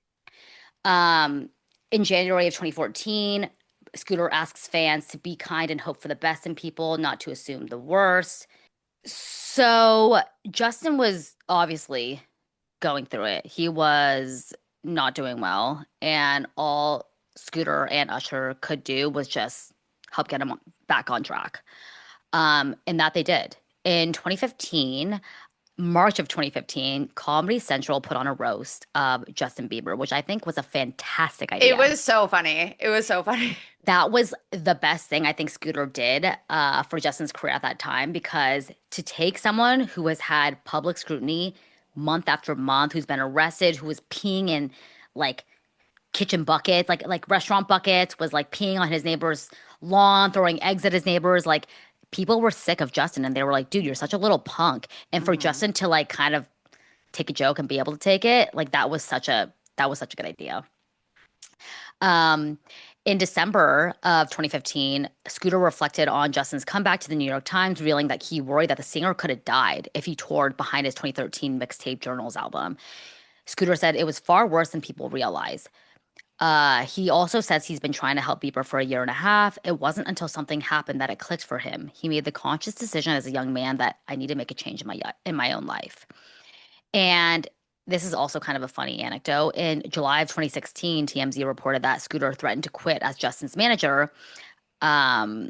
Um, in January of 2014, Scooter asks fans to be kind and hope for the best in people, not to assume the worst. So Justin was obviously going through it. He was not doing well, and all Scooter and Usher could do was just help get him back on track. And that they did. In 2015, March of 2015, Comedy Central put on a roast of Justin Bieber, which I think was a fantastic It idea. was so funny. It was so funny. That was the best thing I think Scooter did for Justin's career at that time, because to take someone who has had public scrutiny month after month, who's been arrested, who was peeing in like kitchen buckets, like restaurant buckets, was like peeing on his neighbor's lawn, throwing eggs at his neighbors, like people were sick of Justin and they were like, dude, you're such a little punk. And for Hmm. Justin to like kind of take a joke and be able to take it, like that was such a good idea. Um, in December of 2015, Scooter reflected on Justin's comeback to the New York Times, revealing that he worried that the singer could have died if he toured behind his 2013 mixtape Journals album. Scooter said it was far worse than people realize. He also says he's been trying to help Bieber for a year and a half. It wasn't until something happened that it clicked for him. He made the conscious decision as a young man that I need to make a change in my own life. And this is also kind of a funny anecdote. In July of 2016, TMZ reported that Scooter threatened to quit as Justin's manager um,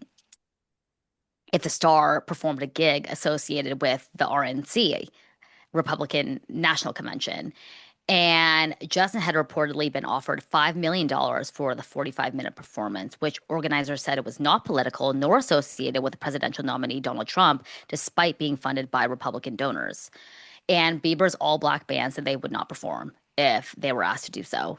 if the star performed a gig associated with the RNC, Republican National Convention. And Justin had reportedly been offered $5 million for the 45-minute performance, which organizers said it was not political nor associated with the presidential nominee Donald Trump, despite being funded by Republican donors. And Bieber's all black band said they would not perform if they were asked to do so.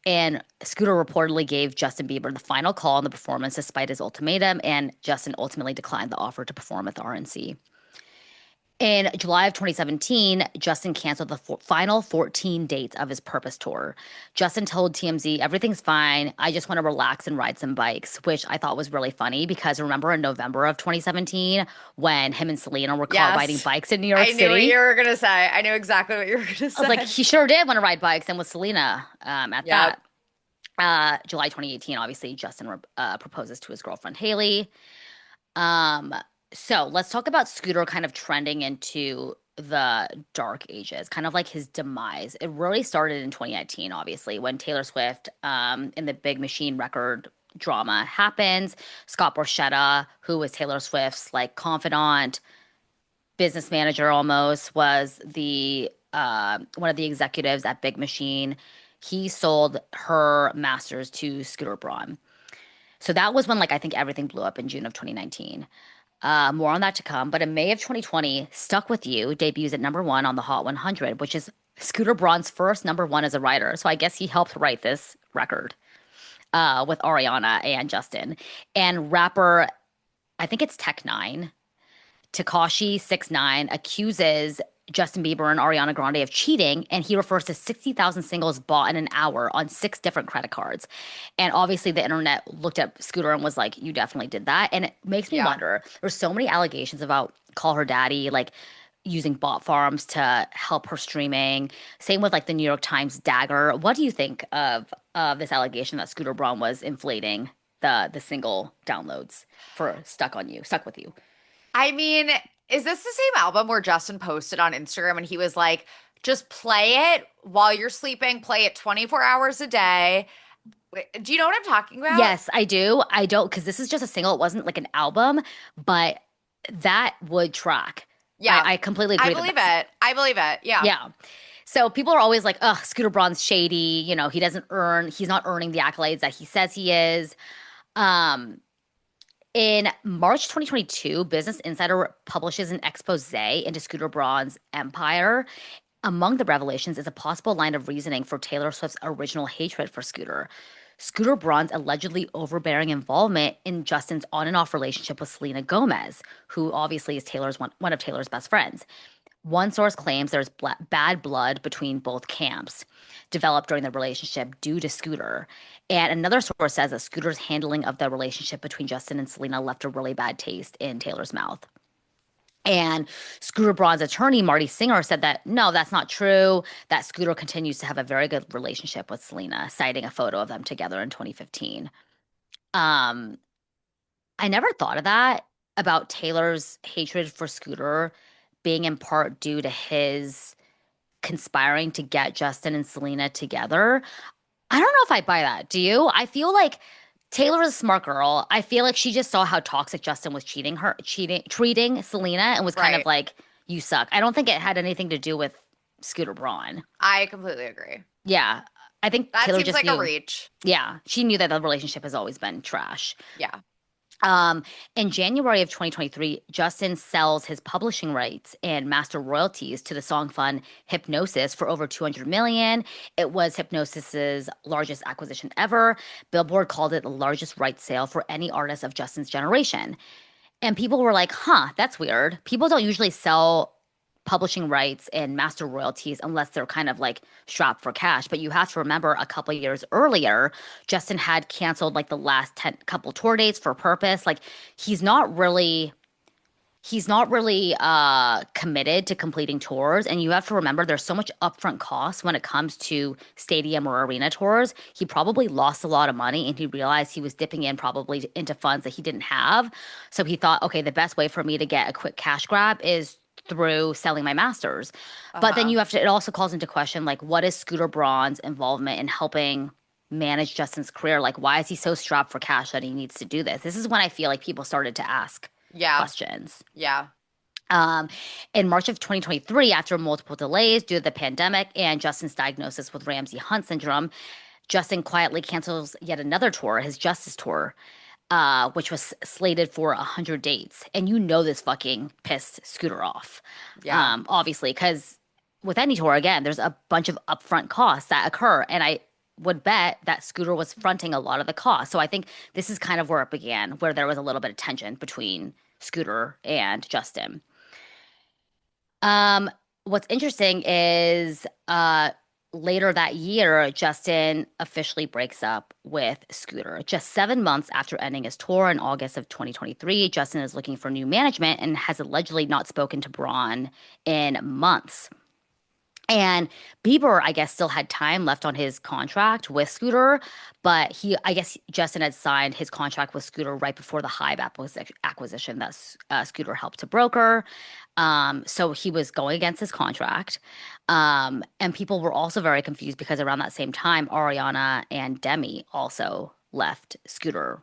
And Scooter reportedly gave Justin Bieber the final call on the performance despite his ultimatum, and Justin ultimately declined the offer to perform at the RNC. In July of 2017, Justin canceled the final 14 dates of his Purpose tour. Justin told TMZ, "Everything's fine. I just want to relax and ride some bikes," which I thought was really funny because remember in November of 2017 when him and Selena were caught riding Yes. bikes in New York I knew what you City? were gonna say. I knew exactly what you were gonna I was like, say. he sure did want to ride bikes and with Selena at Yep. that. July 2018, obviously, Justin proposes to his girlfriend, Haley. Um, So let's talk about Scooter kind of trending into the dark ages, kind of like his demise. It really started in 2019, obviously, when Taylor Swift in the Big Machine record drama happens. Scott Borchetta, who was Taylor Swift's like confidant, business manager almost, was the one of the executives at Big Machine. He sold her masters to Scooter Braun. So that was when like I think everything blew up in June of 2019. More on that to come. But in May of 2020, Stuck With You debuts at number one on the Hot 100, which is Scooter Braun's first number one as a writer. So I guess he helped write this record with Ariana and Justin. And rapper, I think it's Tech Nine, Takashi 69 accuses Justin Bieber and Ariana Grande of cheating, and he refers to 60,000 singles bought in an hour on six different credit cards. And obviously, the internet looked at Scooter and was like, "You definitely did that." And it makes me Yeah. wonder. There's so many allegations about Call Her Daddy, like using bot farms to help her streaming. Same with like the New York Times dagger. What do you think of this allegation that Scooter Braun was inflating the single downloads for Stuck With You? I mean, is this the same album where Justin posted on Instagram and he was like, just play it while you're sleeping, play it 24 hours a day? Do you know what I'm talking about? Yes, I do. I don't, because this is just a single. It wasn't like an album, but that would track. Yeah. I completely I agree that believe that's, it. I believe it. Yeah. yeah. So people are always like, ugh, Scooter Braun's shady. You know, he's not earning the accolades that he says he is. Um, in March 2022, Business Insider publishes an expose into Scooter Braun's empire. Among the revelations is a possible line of reasoning for Taylor Swift's original hatred for Scooter. Scooter Braun's allegedly overbearing involvement in Justin's on and off relationship with Selena Gomez, who obviously is Taylor's one of Taylor's best friends. One source claims there's bad blood between both camps developed during the relationship due to Scooter. And another source says that Scooter's handling of the relationship between Justin and Selena left a really bad taste in Taylor's mouth. And Scooter Braun's attorney, Marty Singer, said that no, that's not true, that Scooter continues to have a very good relationship with Selena, citing a photo of them together in 2015. Um, I never thought of that about Taylor's hatred for Scooter being in part due to his conspiring to get Justin and Selena together. I don't know if I buy that. Do you? I feel like Taylor is a smart girl. I feel like she just saw how toxic Justin was treating Selena and was kind of Right. like, you suck. I don't think it had anything to do with Scooter Braun. I completely agree. Yeah. I think That Taylor seems just like a knew. reach. Yeah. She knew that the relationship has always been trash. Yeah. Um, in January of 2023, Justin sells his publishing rights and master royalties to the song fund Hypnosis for over 200 million. It was Hypnosis's largest acquisition ever. Billboard called it the largest rights sale for any artist of Justin's generation. And people were like, huh, that's weird. People don't usually sell publishing rights and master royalties unless they're kind of like strapped for cash. But you have to remember a couple years earlier, Justin had canceled like the last 10 couple tour dates for purpose. Like he's not really committed to completing tours, and you have to remember there's so much upfront costs when it comes to stadium or arena tours. He probably lost a lot of money, and he realized he was dipping in probably into funds that he didn't have. So he thought, okay, the best way for me to get a quick cash grab is through selling my masters. But then Uh-huh. you have to, it also calls into question like what is Scooter Braun's involvement in helping manage Justin's career? Like why is he so strapped for cash that he needs to do this? This is when I feel like people started to ask Yeah. questions. Yeah. Um, in March of 2023, after multiple delays due to the pandemic and Justin's diagnosis with Ramsay Hunt syndrome, Justin quietly cancels yet another tour, his Justice Tour, which was slated for 100 dates. And you know this fucking pissed Scooter off, Yeah. obviously, because with any tour, again, there's a bunch of upfront costs that occur. And I would bet that Scooter was fronting a lot of the costs. So I think this is kind of where it began, where there was a little bit of tension between Scooter and Justin. What's interesting is later that year, Justin officially breaks up with Scooter. Just 7 months after ending his tour in August of 2023, Justin is looking for new management and has allegedly not spoken to Braun in months. And Bieber, I guess, still had time left on his contract with Scooter, but I guess Justin had signed his contract with Scooter right before the Hive acquisition that Scooter helped to broker. So he was going against his contract. And people were also very confused because around that same time, Ariana and Demi also left Scooter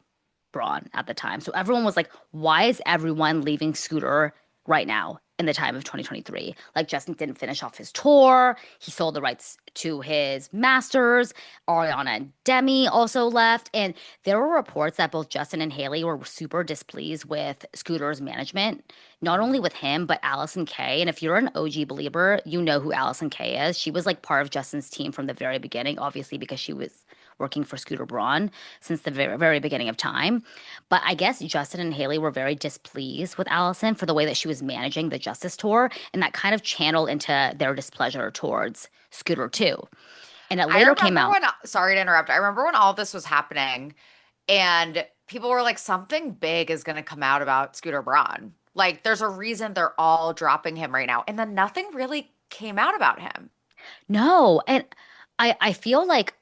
Braun at the time. So everyone was like, why is everyone leaving Scooter right now in the time of 2023? Like Justin didn't finish off his tour. He sold the rights to his masters. Ariana and Demi also left. And there were reports that both Justin and Haley were super displeased with Scooter's management, not only with him, but Allison Kay. And if you're an OG believer, you know who Allison Kay is. She was like part of Justin's team from the very beginning, obviously, because she was working for Scooter Braun since the very, very beginning of time. But I guess Justin and Haley were very displeased with Allison for the way that she was managing the Justice Tour, and that kind of channeled into their displeasure towards Scooter too. And it I later came remember out. when, sorry to interrupt. I remember when all this was happening and people were like, something big is going to come out about Scooter Braun. Like, there's a reason they're all dropping him right now. And then nothing really came out about him. No, and I feel like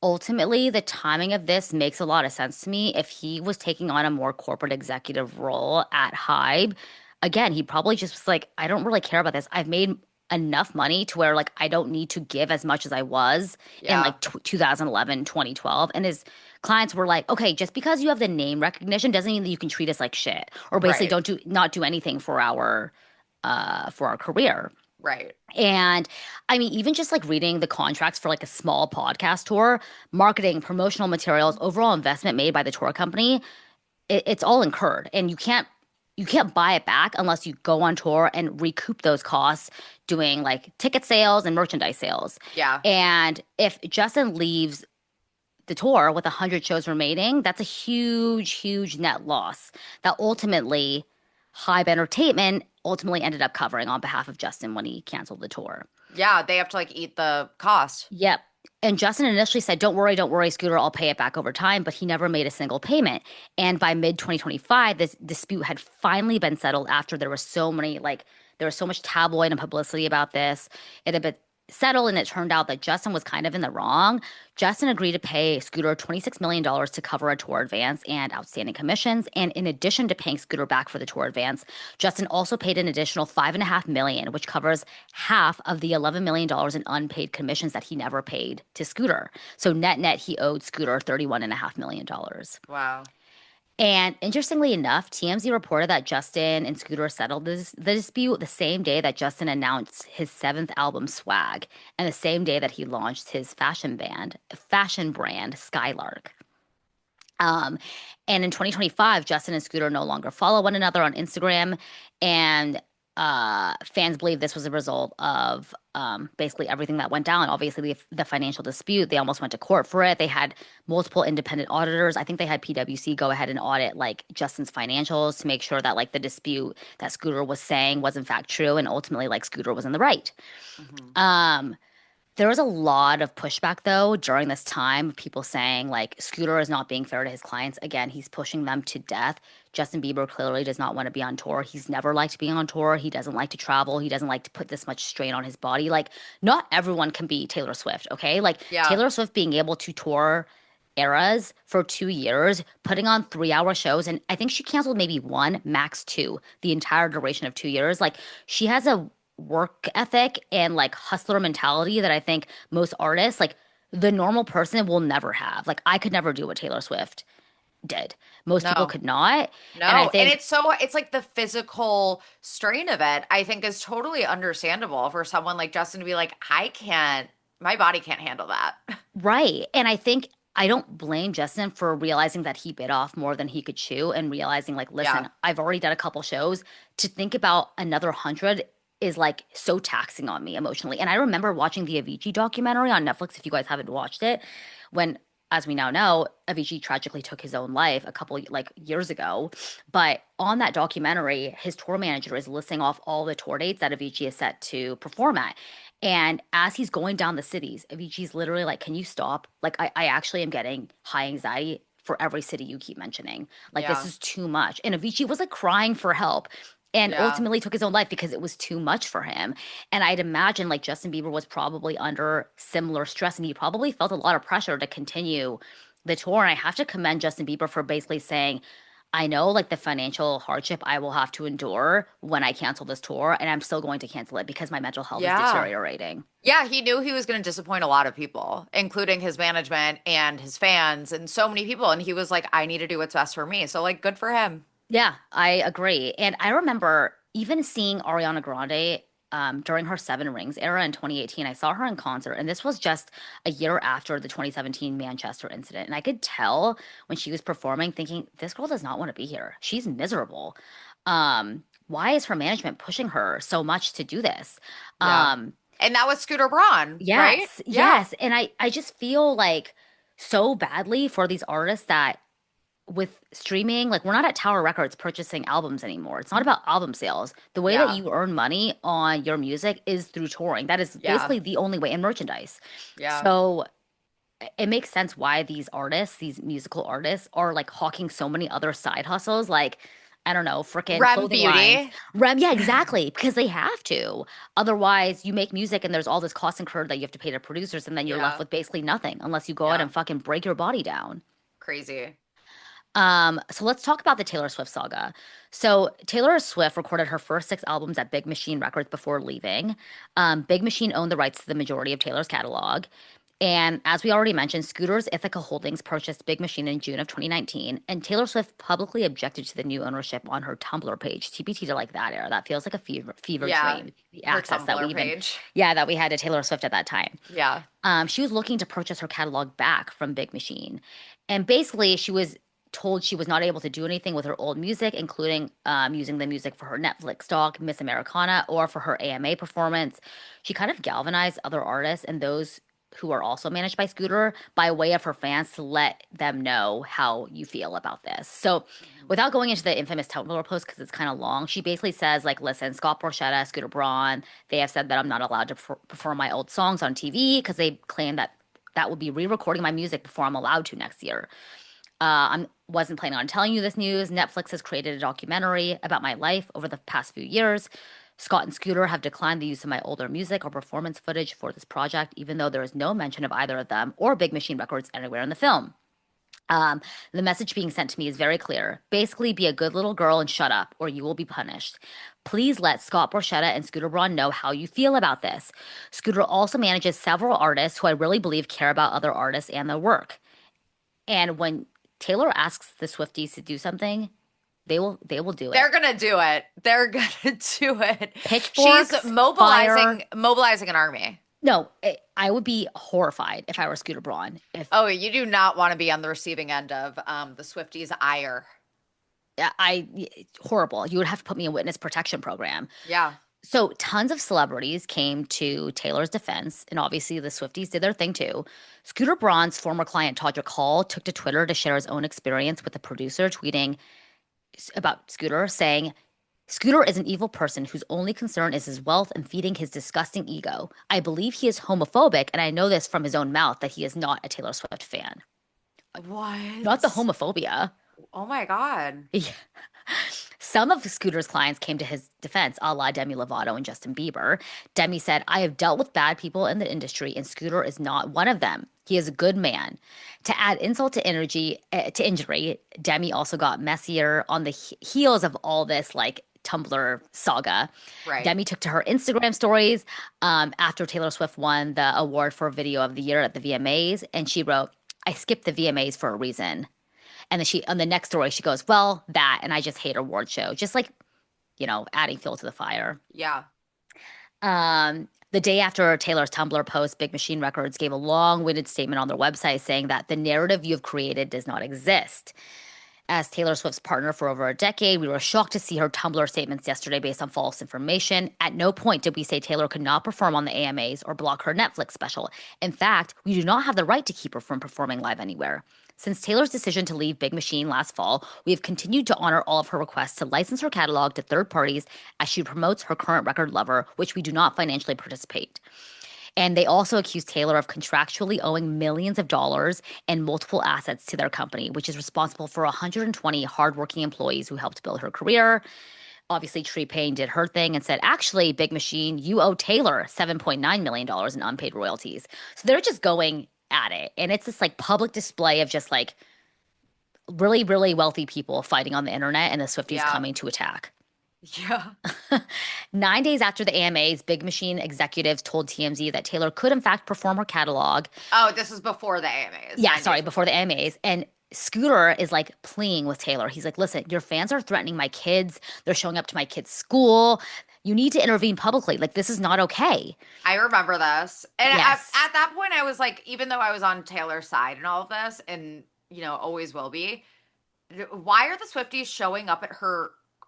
ultimately the timing of this makes a lot of sense to me. If he was taking on a more corporate executive role at Hybe, again, he probably just was like, I don't really care about this. I've made enough money to where like I don't need to give as much as I was in Yeah, like 2011, 2012. And his clients were like, okay, just because you have the name recognition doesn't mean that you can treat us like shit or basically right, don't do not do anything for our career. right. And I mean, even just like reading the contracts for like a small podcast tour, marketing, promotional materials, overall investment made by the tour company, it's all incurred, and you can't buy it back unless you go on tour and recoup those costs doing like ticket sales and merchandise sales. Yeah. And if Justin leaves the tour with 100 shows remaining, that's a huge, huge net loss that ultimately Hybe Entertainment ultimately ended up covering on behalf of Justin when he canceled the tour. Yeah, they have to like eat the cost. Yep. And Justin initially said, don't worry, Scooter, I'll pay it back over time, but he never made a single payment. And by mid 2025, this dispute had finally been settled after there was so much tabloid and publicity about this. It had been settled, and it turned out that Justin was kind of in the wrong. Justin agreed to pay Scooter $26 million dollars to cover a tour advance and outstanding commissions. And in addition to paying Scooter back for the tour advance, Justin also paid an additional $5.5 million dollars, which covers half of the $11 million dollars in unpaid commissions that he never paid to Scooter. So net net, he owed Scooter $31.5 million dollars. Wow. And interestingly enough, TMZ reported that Justin and Scooter settled the dispute the same day that Justin announced his seventh album, Swag, and the same day that he launched his fashion brand, Skylark. Um, and in 2025, Justin and Scooter no longer follow one another on Instagram, and fans believe this was a result of basically everything that went down. Obviously, the financial dispute, they almost went to court for it. They had multiple independent auditors. I think they had PwC go ahead and audit like Justin's financials to make sure that like the dispute that Scooter was saying was in fact true, and ultimately like Scooter was in the right. Hmm. Um, there was a lot of pushback though during this time, people saying like Scooter is not being fair to his clients. Again, he's pushing them to death. Justin Bieber clearly does not want to be on tour. He's never liked being on tour. He doesn't like to travel. He doesn't like to put this much strain on his body. Like, not everyone can be Taylor Swift, okay? Like, Yeah. Taylor Swift being able to tour eras for 2 years, putting on 3 hour shows, and I think she canceled maybe one, max two, the entire duration of 2 years. Like, she has a work ethic and like hustler mentality that I think most artists, like the normal person, will never have. Like, I could never do what Taylor Swift did. Most people No. could not. And I No. And think, it's like the physical strain of it, I think is totally understandable for someone like Justin to be like, my body can't handle that. right. And I think I don't blame Justin for realizing that he bit off more than he could chew and realizing, like, Yeah. listen, I've already done a couple shows. To think about another 100 is like so taxing on me emotionally. And I remember watching the Avicii documentary on Netflix, if you guys haven't watched it, when, as we now know, Avicii tragically took his own life a couple like years ago. But on that documentary, his tour manager is listing off all the tour dates that Avicii is set to perform at. And as he's going down the cities, Avicii's literally like, can you stop? Like, I actually am getting high anxiety for every city you keep mentioning. Like, this Yeah. is too much. And Avicii was like crying for help. and Yeah. ultimately took his own life because it was too much for him. And I'd imagine like Justin Bieber was probably under similar stress and he probably felt a lot of pressure to continue the tour. And I have to commend Justin Bieber for basically saying, I know like the financial hardship I will have to endure when I cancel this tour, and I'm still going to cancel it because my mental health is Yeah. deteriorating. Yeah, he knew he was going to disappoint a lot of people, including his management and his fans and so many people. And he was like, I need to do what's best for me. So, like, good for him. Yeah, I agree. And I remember even seeing Ariana Grande during her Seven Rings era in 2018. I saw her in concert, and this was just a year after the 2017 Manchester incident. And I could tell when she was performing, thinking, this girl does not want to be here. She's miserable. Why is her management pushing her so much to do this? Yeah. Um, And that was Scooter Braun, right? yes, Yeah. yes. And I just feel like so badly for these artists that with streaming, like we're not at Tower Records purchasing albums anymore. It's not about album sales. The way that Yeah. you earn money on your music is through touring. That is Yeah. basically the only way in merchandise. Yeah. So it makes sense why these artists, these musical artists, are like hawking so many other side hustles, like I don't know, freaking Rem clothing lines. Beauty. Yeah, exactly, because they have to. Otherwise, you make music and there's all this cost incurred that you have to pay to producers, and then you're left Yeah. with basically nothing unless you go out Yeah. and fucking break your body down. Crazy. So let's talk about the Taylor Swift saga. So Taylor Swift recorded her first six albums at Big Machine Records before leaving. Big Machine owned the rights to the majority of Taylor's catalog. And as we already mentioned, Scooter's Ithaca Holdings purchased Big Machine in June of 2019, and Taylor Swift publicly objected to the new ownership on her Tumblr page. TBT to like that era. That feels like a fever Yeah. dream. The Her access that we Tumblr even, page. yeah, that we had to Taylor Swift at that time. Yeah. She was looking to purchase her catalog back from Big Machine. And basically, she was told she was not able to do anything with her old music, including using the music for her Netflix doc, Miss Americana, or for her AMA performance. She kind of galvanized other artists and those who are also managed by Scooter by way of her fans to let them know how you feel about this. So, Mhm. without going into the infamous Tumblr post because it's kind of long, she basically says, like, listen, Scott Borchetta, Scooter Braun, they have said that I'm not allowed to perform my old songs on TV because they claim that that would be re-recording my music before I'm allowed to next year. I wasn't planning on telling you this news. Netflix has created a documentary about my life over the past few years. Scott and Scooter have declined the use of my older music or performance footage for this project, even though there is no mention of either of them or Big Machine Records anywhere in the film. Um, the message being sent to me is very clear. Basically, be a good little girl and shut up, or you will be punished. Please let Scott Borchetta and Scooter Braun know how you feel about this. Scooter also manages several artists who I really believe care about other artists and their work. And when Taylor asks the Swifties to do something, they will do it. They're gonna do it. They're gonna do it. She's Pitchforks, fire. mobilizing an army. No, I would be horrified if I were Scooter Braun. If Oh, you do not want to be on the receiving end of the Swifties' ire. horrible, you would have to put me in witness protection program. Yeah. So tons of celebrities came to Taylor's defense, and obviously the Swifties did their thing too. Scooter Braun's former client Todrick Hall took to Twitter to share his own experience with the producer, tweeting about Scooter, saying, Scooter is an evil person whose only concern is his wealth and feeding his disgusting ego. I believe he is homophobic, and I know this from his own mouth that he is not a Taylor Swift fan. Not the What? homophobia. Oh my God. Yeah. Some of Scooter's clients came to his defense, a la Demi Lovato and Justin Bieber. Demi said, I have dealt with bad people in the industry, and Scooter is not one of them. He is a good man. To add insult to to injury, Demi also got messier on the heels of all this like Tumblr saga. Right. Demi took to her Instagram stories after Taylor Swift won the award for Video of the Year at the VMAs, and she wrote, I skipped the VMAs for a reason. And then she on the next story, she goes, well, that, and I just hate award show. Just like, adding fuel to the fire. Yeah. The day after Taylor's Tumblr post, Big Machine Records gave a long-winded statement on their website saying that the narrative you have created does not exist. As Taylor Swift's partner for over a decade, we were shocked to see her Tumblr statements yesterday based on false information. At no point did we say Taylor could not perform on the AMAs or block her Netflix special. In fact, we do not have the right to keep her from performing live anywhere. Since Taylor's decision to leave Big Machine last fall, we have continued to honor all of her requests to license her catalog to third parties as she promotes her current record Lover, which we do not financially participate. And they also accused Taylor of contractually owing millions of dollars and multiple assets to their company, which is responsible for 120 hardworking employees who helped build her career. Obviously, Tree Payne did her thing and said, actually, Big Machine, you owe Taylor $7.9 million in unpaid royalties. So they're just going at it. And it's this like public display of just like really, really wealthy people fighting on the internet and the Swifties Yeah. coming to attack. Yeah. 9 days after the AMAs, Big Machine executives told TMZ that Taylor could, in fact, perform her catalog. Oh, this is before the AMAs, Yeah, 9 days sorry, before the before. AMAs. And Scooter is like pleading with Taylor. He's like, listen, your fans are threatening my kids. They're showing up to my kids' school. You need to intervene publicly. Like, this is not okay. I remember this. And Yes. at that point, I was like, even though I was on Taylor's side and all of this, and, always will be, why are the Swifties showing up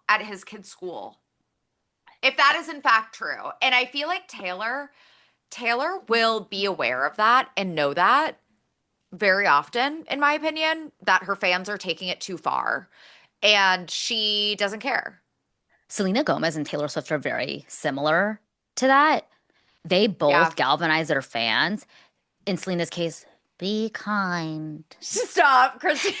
at his kid's school? If that is in fact true. And I feel like Taylor will be aware of that and know that very often, in my opinion, that her fans are taking it too far. And she doesn't care. Selena Gomez and Taylor Swift are very similar to that. They Yeah. both galvanize their fans. In Selena's case, be kind. Stop, Christy.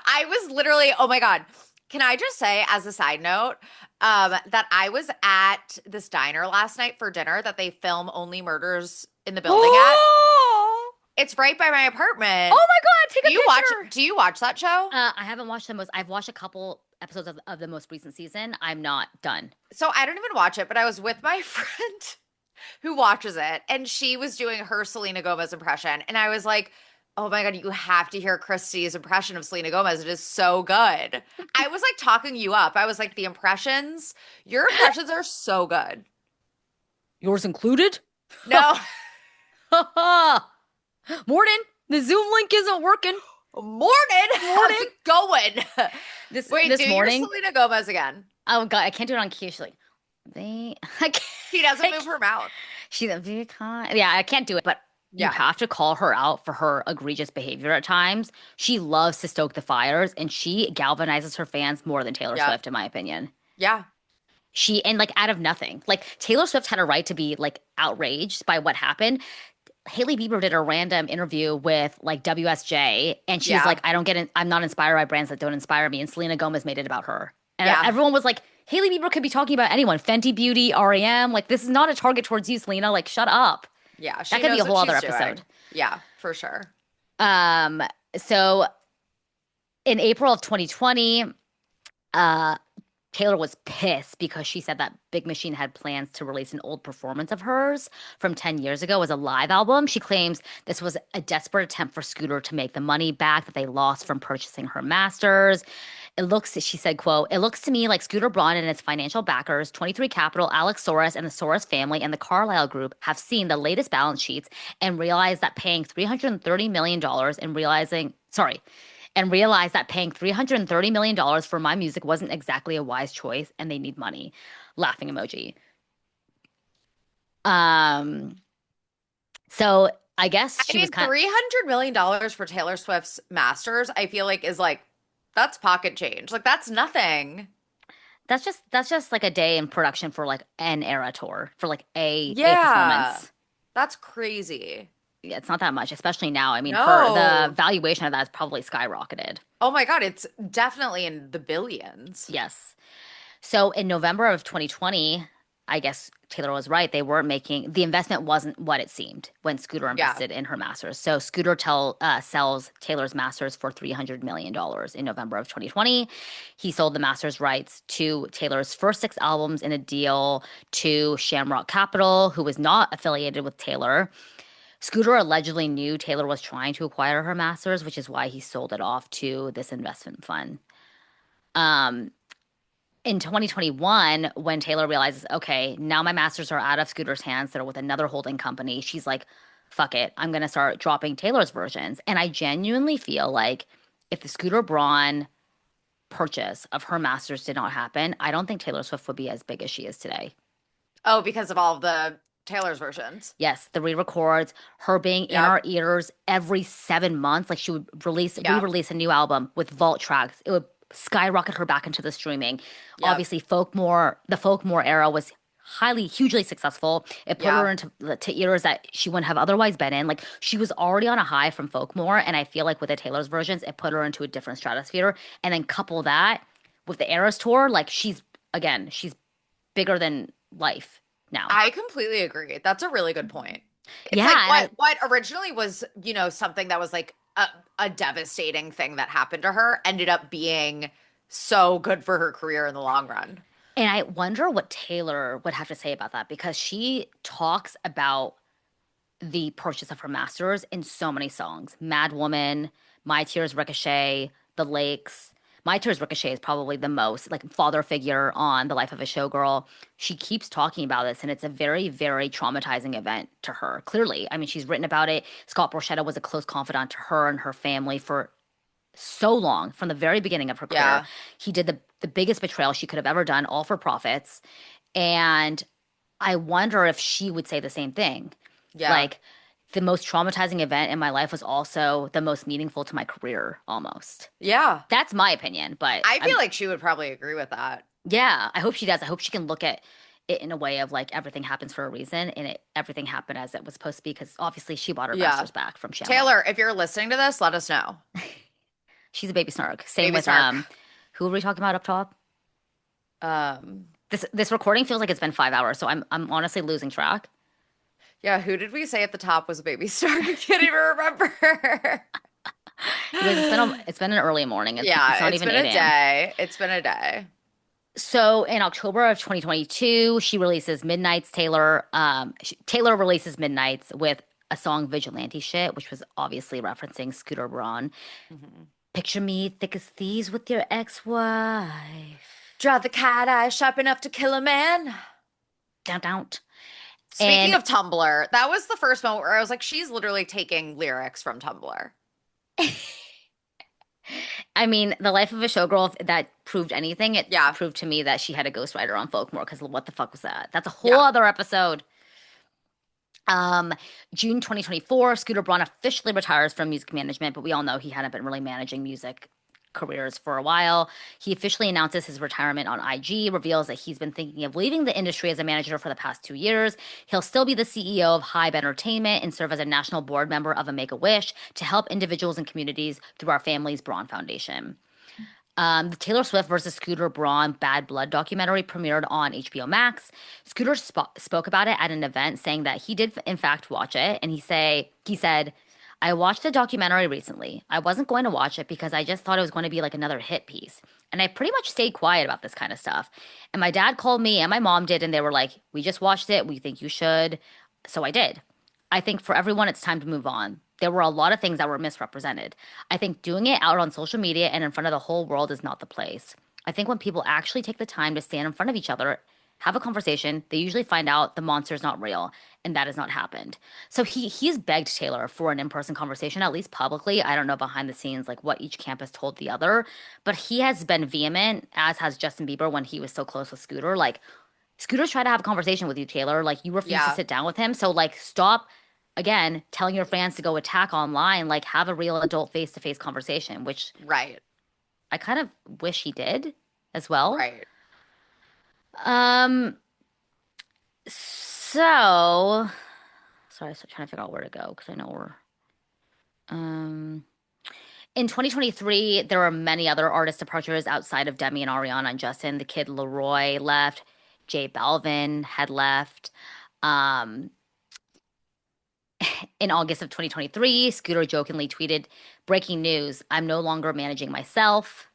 I was literally, oh my God. Can I just say, as a side note, that I was at this diner last night for dinner that they film Only Murders in the Building at. Oh, It's right by my apartment. oh my God, take a picture. Do you watch that show? I haven't watched the most, I've watched a couple episodes of the most recent season. I'm not done. So I don't even watch it, but I was with my friend who watches it, and she was doing her Selena Gomez impression. And I was like, oh my God, you have to hear Christy's impression of Selena Gomez. It is so good. I was like talking you up. I was like, your impressions are so good. Yours included? No, Morning. The Zoom link isn't working. morning. How's it going? This Wait, this do morning. your Selena Gomez again. Oh God, I can't do it on key. She's like, I can't. She doesn't move her mouth. She's like, be kind. Yeah, I can't do it, but you Yeah. have to call her out for her egregious behavior at times. She loves to stoke the fires, and she galvanizes her fans more than Taylor Yeah. Swift, in my opinion. Yeah. And like out of nothing. Like Taylor Swift had a right to be like outraged by what happened. Haley Bieber did a random interview with like WSJ, and she's Yeah. like, I'm not inspired by brands that don't inspire me. And Selena Gomez made it about her. And Yeah. everyone was like, Haley Bieber could be talking about anyone, Fenty Beauty, REM. Like, this is not a target towards you, Selena. Like, shut up. Yeah. She That could be knows a what whole other she's episode. doing. Yeah, for sure. Um, so in April of 2020, uh, Taylor was pissed because she said that Big Machine had plans to release an old performance of hers from 10 years ago as a live album. She claims this was a desperate attempt for Scooter to make the money back that they lost from purchasing her masters. She said, quote, it looks to me like Scooter Braun and its financial backers, 23 Capital, Alex Soros, and the Soros family and the Carlyle Group have seen the latest balance sheets and realized that paying $330 million and realized that paying $330 million for my music wasn't exactly a wise choice and they need money. Laughing emoji. So I guess I she was mean, kind of, $300 million for Taylor Swift's masters, I feel like is like, that's pocket change. Like, that's nothing. that's just like a day in production for like an era tour for like a Yeah. performance. That's crazy. Yeah, it's not that much, especially now. I mean, the No. valuation of that is probably skyrocketed. Oh my God, it's definitely in the billions. Yes. So in November of 2020, I guess Taylor was right. They weren't making the investment wasn't what it seemed when Scooter Yeah. invested in her masters. So Scooter sells Taylor's masters for $300 million in November of 2020. He sold the masters rights to Taylor's first 6 albums in a deal to Shamrock Capital, who was not affiliated with Taylor. Scooter allegedly knew Taylor was trying to acquire her masters, which is why he sold it off to this investment fund. Um, in 2021, when Taylor realizes, okay, now my masters are out of Scooter's hands, they're with another holding company, she's like, fuck it, I'm going to start dropping Taylor's versions. And I genuinely feel like if the Scooter Braun purchase of her masters did not happen, I don't think Taylor Swift would be as big as she is today. Oh, because of all of the Taylor's versions. Yes, the re-records, her being in Yep. our ears every 7 months. Like she would Yep. re-release a new album with vault tracks. It would skyrocket her back into the streaming. Yep. Obviously, the Folkmore era was hugely successful. It put Yeah. her into to eras that she wouldn't have otherwise been in. Like she was already on a high from Folkmore, and I feel like with the Taylor's versions, it put her into a different stratosphere. And then couple that with the Eras tour, like she's again, she's bigger than life now. I completely agree. That's a really good point. It's like Yeah, and what originally was, something that was like a devastating thing that happened to her ended up being so good for her career in the long run. I wonder what Taylor would have to say about that because she talks about the purchase of her masters in so many songs. Mad Woman, My Tears Ricochet, The Lakes. My Tears Ricochet is probably the most like father figure on The Life of a Showgirl. She keeps talking about this, and it's a very, very traumatizing event to her. Clearly, I mean, she's written about it. Scott Borchetta was a close confidant to her and her family for so long, from the very beginning of her career. Yeah. He did the biggest betrayal she could have ever done, all for profits. And I wonder if she would say the same thing. Yeah. Like, the most traumatizing event in my life was also the most meaningful to my career, almost. Yeah. That's my opinion, but I feel like she would probably agree with that. yeah, I hope she does. I hope she can look at it in a way of like everything happens for a reason and everything happened as it was supposed to be because obviously she bought her Yeah. masters back from Shamrock. Taylor, if you're listening to this, let us know. She's a baby snark. Same Baby with Snark. who were we talking about up top? Um, This recording feels like it's been 5 hours, so I'm honestly losing track. yeah, who did we say at the top was a baby Snark? I can't even remember. You guys, it's been an early morning. It's Yeah, not it's even been a 8 a.m. day. It's been a day. So in October of 2022, she releases Midnight's Taylor. Taylor releases Midnight's with a song Vigilante Shit, which was obviously referencing Scooter Braun. Mhm. Picture me thick as thieves with your ex-wife. Draw the cat eye sharp enough to kill a man. Down, down. Speaking And of Tumblr, that was the first moment where I was like, she's literally taking lyrics from Tumblr. I mean, the life of a showgirl, if that proved anything, it Yeah, proved to me that she had a ghostwriter on Folkmore, because what the fuck was that? That's a whole yeah. other episode. Um, June 2024, Scooter Braun officially retires from music management, but we all know he hadn't been really managing music careers for a while. He officially announces his retirement on IG, reveals that he's been thinking of leaving the industry as a manager for the past 2 years. He'll still be the CEO of Hybe Entertainment and serve as a national board member of a Make-A-Wish to help individuals and communities through our family's Braun Foundation. The Taylor Swift versus Scooter Braun Bad Blood documentary premiered on HBO Max. Scooter spoke about it at an event, saying that he did in fact watch it, and he said, "I watched the documentary recently. I wasn't going to watch it because I just thought it was going to be like another hit piece, and I pretty much stayed quiet about this kind of stuff. And my dad called me, and my mom did, and they were like, 'We just watched it. We think you should.' So I did." I think for everyone, it's time to move on. There were a lot of things that were misrepresented. I think doing it out on social media and in front of the whole world is not the place. I think when people actually take the time to stand in front of each other, have a conversation, they usually find out the monster is not real, and that has not happened. So he's begged Taylor for an in-person conversation, at least publicly. I don't know behind the scenes like what each campus told the other, but he has been vehement, as has Justin Bieber when he was so close with Scooter. Like Scooter's tried to have a conversation with you, Taylor. Like you refuse to Yeah, sit down with him. So like stop again telling your fans to go attack online. Like have a real adult face-to-face conversation, which right, I kind of wish he did as well. right. Um, so sorry, I'm trying to figure out where to go because I know we're um in 2023, there were many other artist departures outside of Demi and Ariana and Justin. The Kid Leroy left. J Balvin had left. Um, In August of 2023, Scooter jokingly tweeted, "Breaking news, I'm no longer managing myself."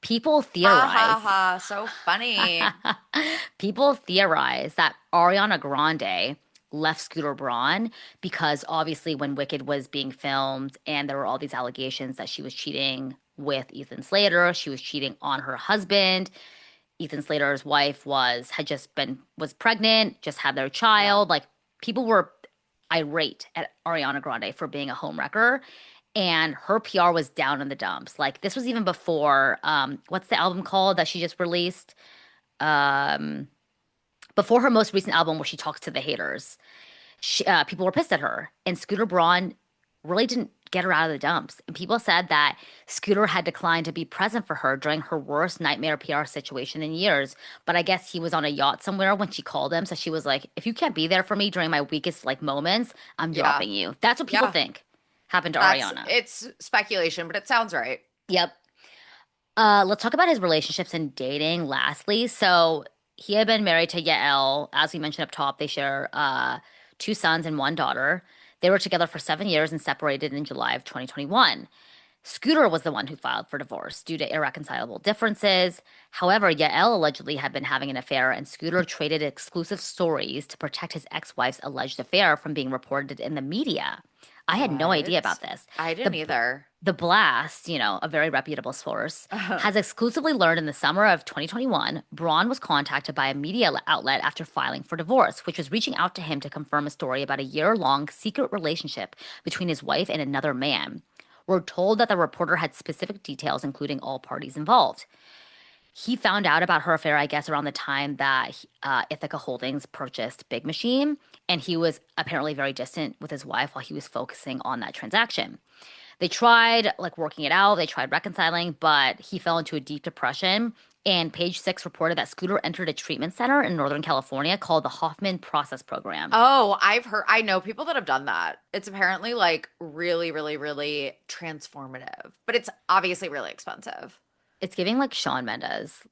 People Ha ha theorize, ha, so funny. people theorize that Ariana Grande left Scooter Braun because obviously when Wicked was being filmed and there were all these allegations that she was cheating with Ethan Slater, she was cheating on her husband. Ethan Slater's wife was pregnant, just had their Yeah. child. Like people were irate at Ariana Grande for being a homewrecker, and her PR was down in the dumps. Like this was even before what's the album called that she just released? Um, Before her most recent album where she talks to the haters. People were pissed at her, and Scooter Braun really didn't get her out of the dumps. And people said that Scooter had declined to be present for her during her worst nightmare PR situation in years. But I guess he was on a yacht somewhere when she called him, so she was like, "If you can't be there for me during my weakest like moments, I'm Yeah. dropping you." That's what people Yeah. think happened to That's Ariana. it's speculation, but it sounds right. Yep. Let's talk about his relationships and dating lastly. So he had been married to Yael. As we mentioned up top, they share two sons and one daughter. They were together for 7 years and separated in July of 2021. Scooter was the one who filed for divorce due to irreconcilable differences. However, Yael allegedly had been having an affair, and Scooter traded exclusive stories to protect his ex-wife's alleged affair from being reported in the media. I had no idea about What? this. I didn't The either. the Blast, a very reputable source, has exclusively learned in the summer of 2021, Braun was contacted by a media outlet after filing for divorce, which was reaching out to him to confirm a story about a year-long secret relationship between his wife and another man. We're told that the reporter had specific details, including all parties involved. He found out about her affair, I guess, around the time that Ithaca Holdings purchased Big Machine, and he was apparently very distant with his wife while he was focusing on that transaction. They tried like working it out, they tried reconciling, but he fell into a deep depression. And Page Six reported that Scooter entered a treatment center in Northern California called the Hoffman Process Program. Oh, I know people that have done that. It's apparently like really, really, really transformative, but it's obviously really expensive. It's giving like Shawn Mendes.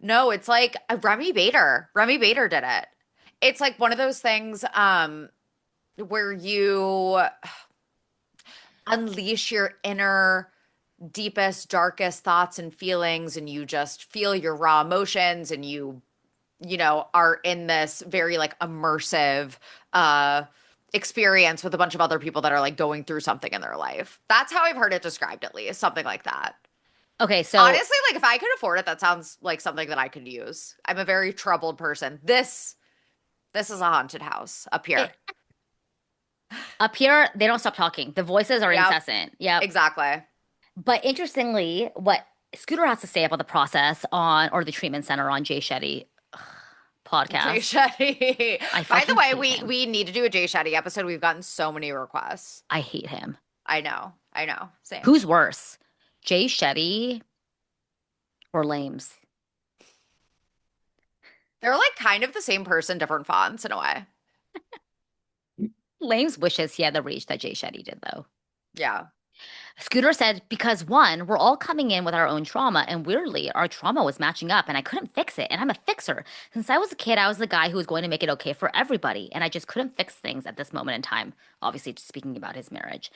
No, it's like Remy Bader. Remy Bader did it. It's like one of those things where you unleash your inner deepest, darkest thoughts and feelings, and you just feel your raw emotions, and you are in this very like immersive experience with a bunch of other people that are like going through something in their life. That's how I've heard it described, at least, something like that. Okay, so Honestly, like if I could afford it, that sounds like something that I could use. I'm a very troubled person. This is a haunted house up here. it, up here, they don't stop talking. The voices are Yep, incessant. Yep. exactly. But interestingly, what Scooter has to say about the process on, or the treatment center on Jay Shetty Jay podcast, Shetty. I By the fucking way, hate we him. we need to do a Jay Shetty episode. We've gotten so many requests. I hate him. I know. I know. Same. Who's worse, Jay Shetty or Lames? They're like kind of the same person, different fonts in a way. Lames wishes he had the reach that Jay Shetty did, though. Yeah. Scooter said, because one, we're all coming in with our own trauma, and weirdly, our trauma was matching up, and I couldn't fix it, and I'm a fixer. Since I was a kid, I was the guy who was going to make it okay for everybody, and I just couldn't fix things at this moment in time. Obviously, just speaking about his marriage.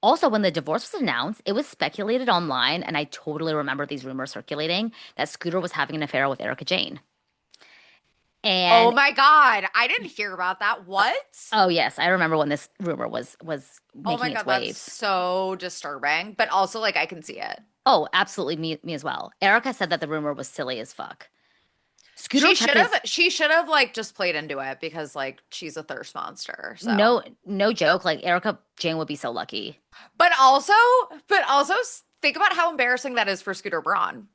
Also, when the divorce was announced, it was speculated online, and I totally remember these rumors circulating that Scooter was having an affair with Erica Jane. Oh And my God. I didn't hear about that. What? oh yes, I remember when this rumor was Oh my making its God, that's waves. so disturbing. But also like I can see it. Oh, absolutely, me as well. Erica said that the rumor was silly as fuck. Scooter kept his She should have like just played into it because like she's a thirst monster. So no joke. Like Erica Jane would be so lucky. but also think about how embarrassing that is for Scooter Braun.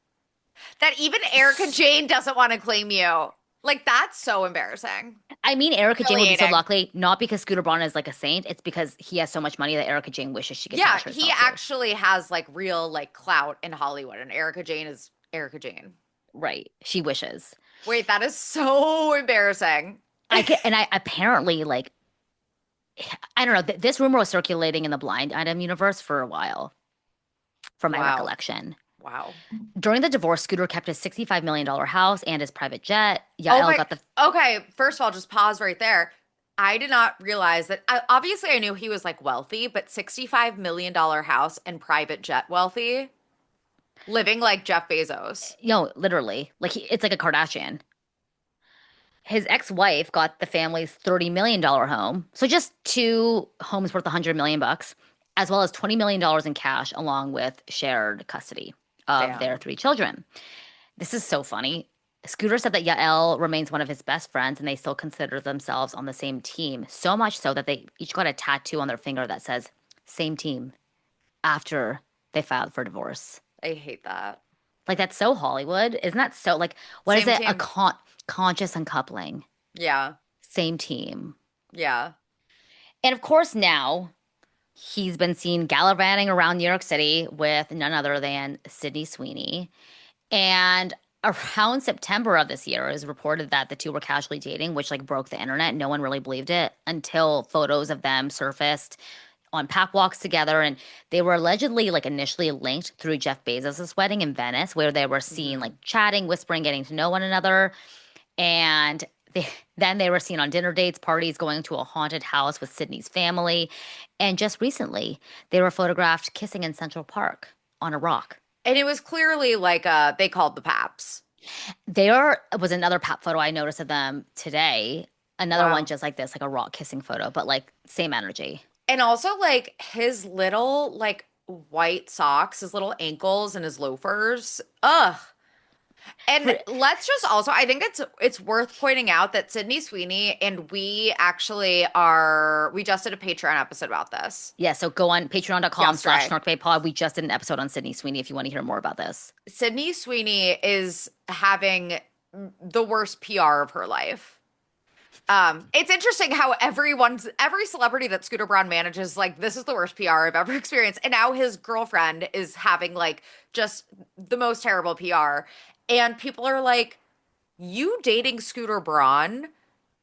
That even Erica Jane doesn't want to claim you. Like that's so embarrassing. I mean, Erica Jane would be so Humiliating. lucky, not because Scooter Braun is like a saint. It's because he has so much money that Erica Jane wishes she could Yeah, attach he herself to. actually has like real like clout in Hollywood, and Erica Jane is Erica Jane. Right. She wishes. Wait, that is so embarrassing. I get, and I apparently like, I don't know. This rumor was circulating in the blind item universe for a while, from my Wow. recollection. Wow. During the divorce, Scooter kept his $65 million house and his private jet. Oh Yael my. got the Okay, first of all, just pause right there. I did not realize that. Obviously, I knew he was like wealthy, but $65 million house and private jet wealthy, living like Jeff Bezos. literally, like it's like a Kardashian. His ex-wife got the family's $30 million home. So just two homes worth 100 million bucks, as well as $20 million in cash, along with shared custody of their Damn. three children. This is so funny. Scooter said that Yael remains one of his best friends and they still consider themselves on the same team. So much so that they each got a tattoo on their finger that says same team after they filed for divorce. I hate that. Like that's so Hollywood. Isn't that so like what is Same it? A team. conscious uncoupling. Yeah. Same team. Yeah. And of course now he's been seen gallivanting around New York City with none other than Sydney Sweeney. And around September of this year, it was reported that the two were casually dating, which like broke the internet. No one really believed it until photos of them surfaced on pack walks together, and they were allegedly like initially linked through Jeff Bezos' wedding in Venice, where they were seen Mhm. like chatting, whispering, getting to know one another. And they, then they were seen on dinner dates, parties, going to a haunted house with Sydney's family. And just recently, they were photographed kissing in Central Park on a rock. And it was clearly like they called the Paps. There was another pap photo I noticed of them today. Another one Wow. just like this, like a rock kissing photo, but like same energy. And also like his little like white socks, his little ankles and his loafers. Ugh. And For, let's just also, I think it's worth pointing out that Sydney Sweeney and we actually we just did a Patreon episode about this yeah, so go on yesterday. patreon.com/snarkbaypod. We just did an episode on Sydney Sweeney if you want to hear more about this. Sydney Sweeney is having the worst PR of her life. It's interesting how every celebrity that Scooter Braun manages, like, this is the worst PR I've ever experienced. And now his girlfriend is having like just the most terrible PR. And people are like, you dating Scooter Braun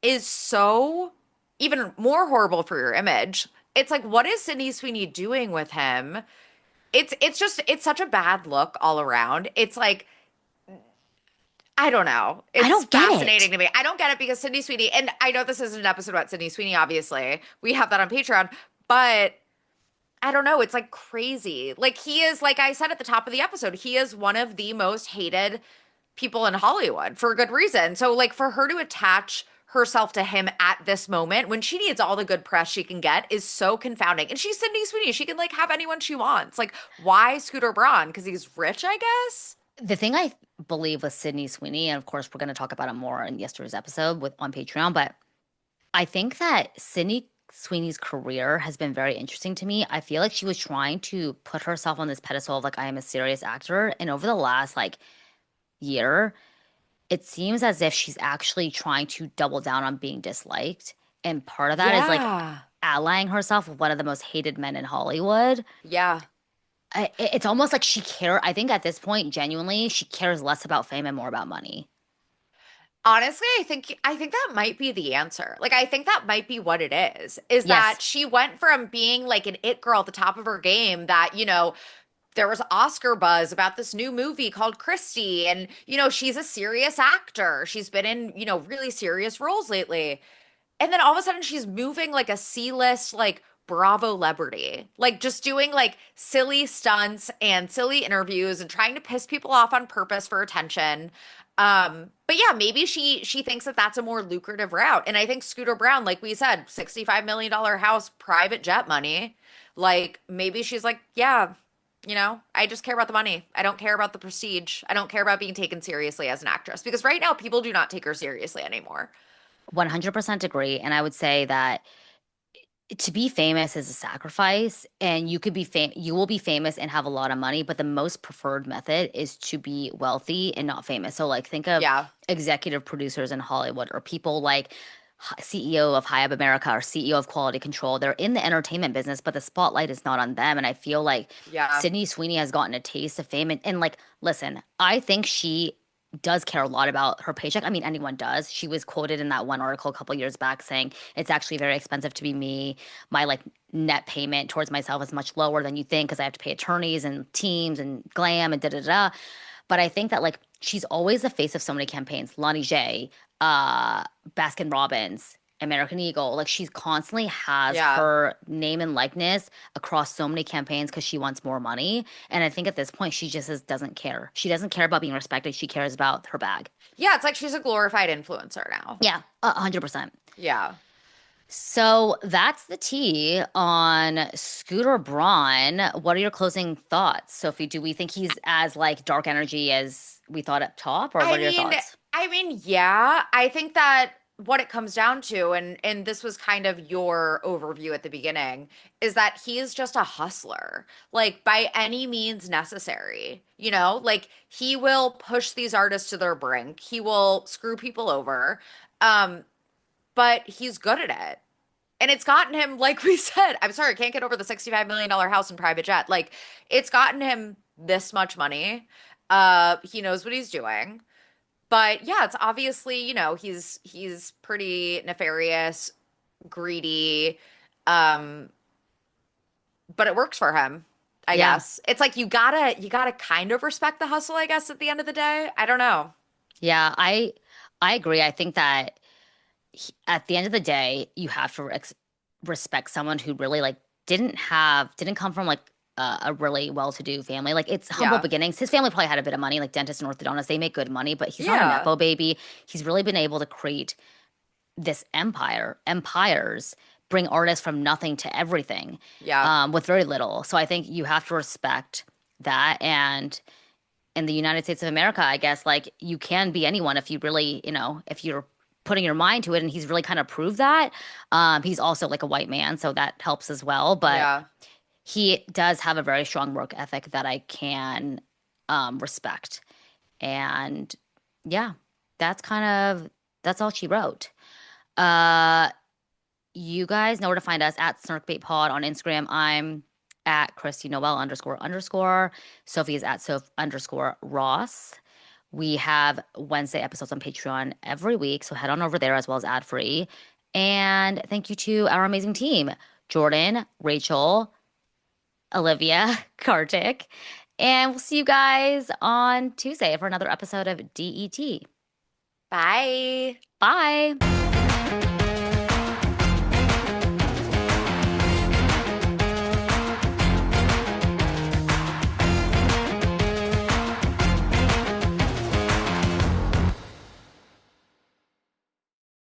is so even more horrible for your image. It's like, what is Sydney Sweeney doing with him? It's such a bad look all around. It's like I don't know. I It's don't get it. fascinating to me. I don't get it because Sydney Sweeney, and I know this isn't an episode about Sydney Sweeney, obviously. We have that on Patreon, but I don't know. It's like crazy. Like he is, like I said at the top of the episode, he is one of the most hated people in Hollywood for a good reason. So, like, for her to attach herself to him at this moment when she needs all the good press she can get is so confounding. And she's Sydney Sweeney. She can like have anyone she wants. Like, why Scooter Braun? Because he's rich, I guess. The thing I believe with Sydney Sweeney, and of course we're going to talk about it more in yesterday's episode with on Patreon, but I think that Sydney Sweeney's career has been very interesting to me. I feel like she was trying to put herself on this pedestal of like I am a serious actor, and over the last like year, it seems as if she's actually trying to double down on being disliked. And part of that is like Yeah. allying herself with one of the most hated men in Hollywood. Yeah. It's almost like I think at this point, genuinely, she cares less about fame and more about money. Honestly, I think that might be the answer. Like I think that might be what it is that Yes, she went from being like an it girl at the top of her game that, there was Oscar buzz about this new movie called Christie and she's a serious actor. She's been in, really serious roles lately. And then all of a sudden she's moving like a C-list like Bravo celebrity. Like just doing like silly stunts and silly interviews and trying to piss people off on purpose for attention. But yeah, maybe she thinks that that's a more lucrative route. And I think Scooter Braun, like we said, $65 million house, private jet money. Like maybe she's like, yeah, I just care about the money. I don't care about the prestige. I don't care about being taken seriously as an actress because right now people do not take her seriously anymore. 100% agree. And I would say that to be famous is a sacrifice, and you will be famous and have a lot of money, but the most preferred method is to be wealthy and not famous. So like think of Yeah. executive producers in Hollywood or people like CEO of High Up America or CEO of Quality Control. They're in the entertainment business, but the spotlight is not on them. And I feel like Yeah. Sydney Sweeney has gotten a taste of fame. And like, listen, I think she does care a lot about her paycheck. I mean, anyone does. She was quoted in that one article a couple years back saying it's actually very expensive to be me. My like net payment towards myself is much lower than you think because I have to pay attorneys and teams and glam and da da da. But I think that like she's always the face of so many campaigns. Lonnie J, Baskin Robbins, American Eagle. Like she's constantly has Yeah. her name and likeness across so many campaigns because she wants more money. And I think at this point she doesn't care. She doesn't care about being respected. She cares about her bag. Yeah, it's like she's a glorified influencer now. Yeah, 100%. Yeah. So that's the tea on Scooter Braun. What are your closing thoughts, Sophie? Do we think he's as like dark energy as we thought up top, or I what are your mean, thoughts? yeah, I think that what it comes down to, and this was kind of your overview at the beginning, is that he is just a hustler, like by any means necessary. Like he will push these artists to their brink. He will screw people over. Um, but he's good at it. And it's gotten him, like we said, I'm sorry, I can't get over the $65 million house and private jet. Like, it's gotten him this much money. He knows what he's doing. But yeah, it's obviously, he's pretty nefarious, greedy, um, but it works for him, I Yeah. guess. It's like you gotta kind of respect the hustle, I guess, at the end of the day. I don't know. Yeah, I agree. I think that at the end of the day, you have to respect someone who really like didn't come from like a really well-to-do family. Like it's humble Yeah. beginnings. His family probably had a bit of money, like dentists and orthodontists. They make good money, but he's not a Yeah. nepo baby. He's really been able to create this empires, bring artists from nothing to everything, Yeah. with very little. So I think you have to respect that. And in the United States of America, I guess like you can be anyone if you really, if you're putting your mind to it. And he's really kind of proved that. He's also like a white man, so that helps as well. But Yeah. he does have a very strong work ethic that I can respect. And yeah, that's kind that's all she wrote. Uh, you guys know where to find us at SnarkBaitPod on Instagram. I'm at Christy Noel underscore underscore. Sophie is at Soph underscore Ross. We have Wednesday episodes on Patreon every week, so head on over there as well as ad free. And thank you to our amazing team Jordan, Rachel, Olivia, Kartik. And we'll see you guys on Tuesday for another episode of DET. Bye. Bye.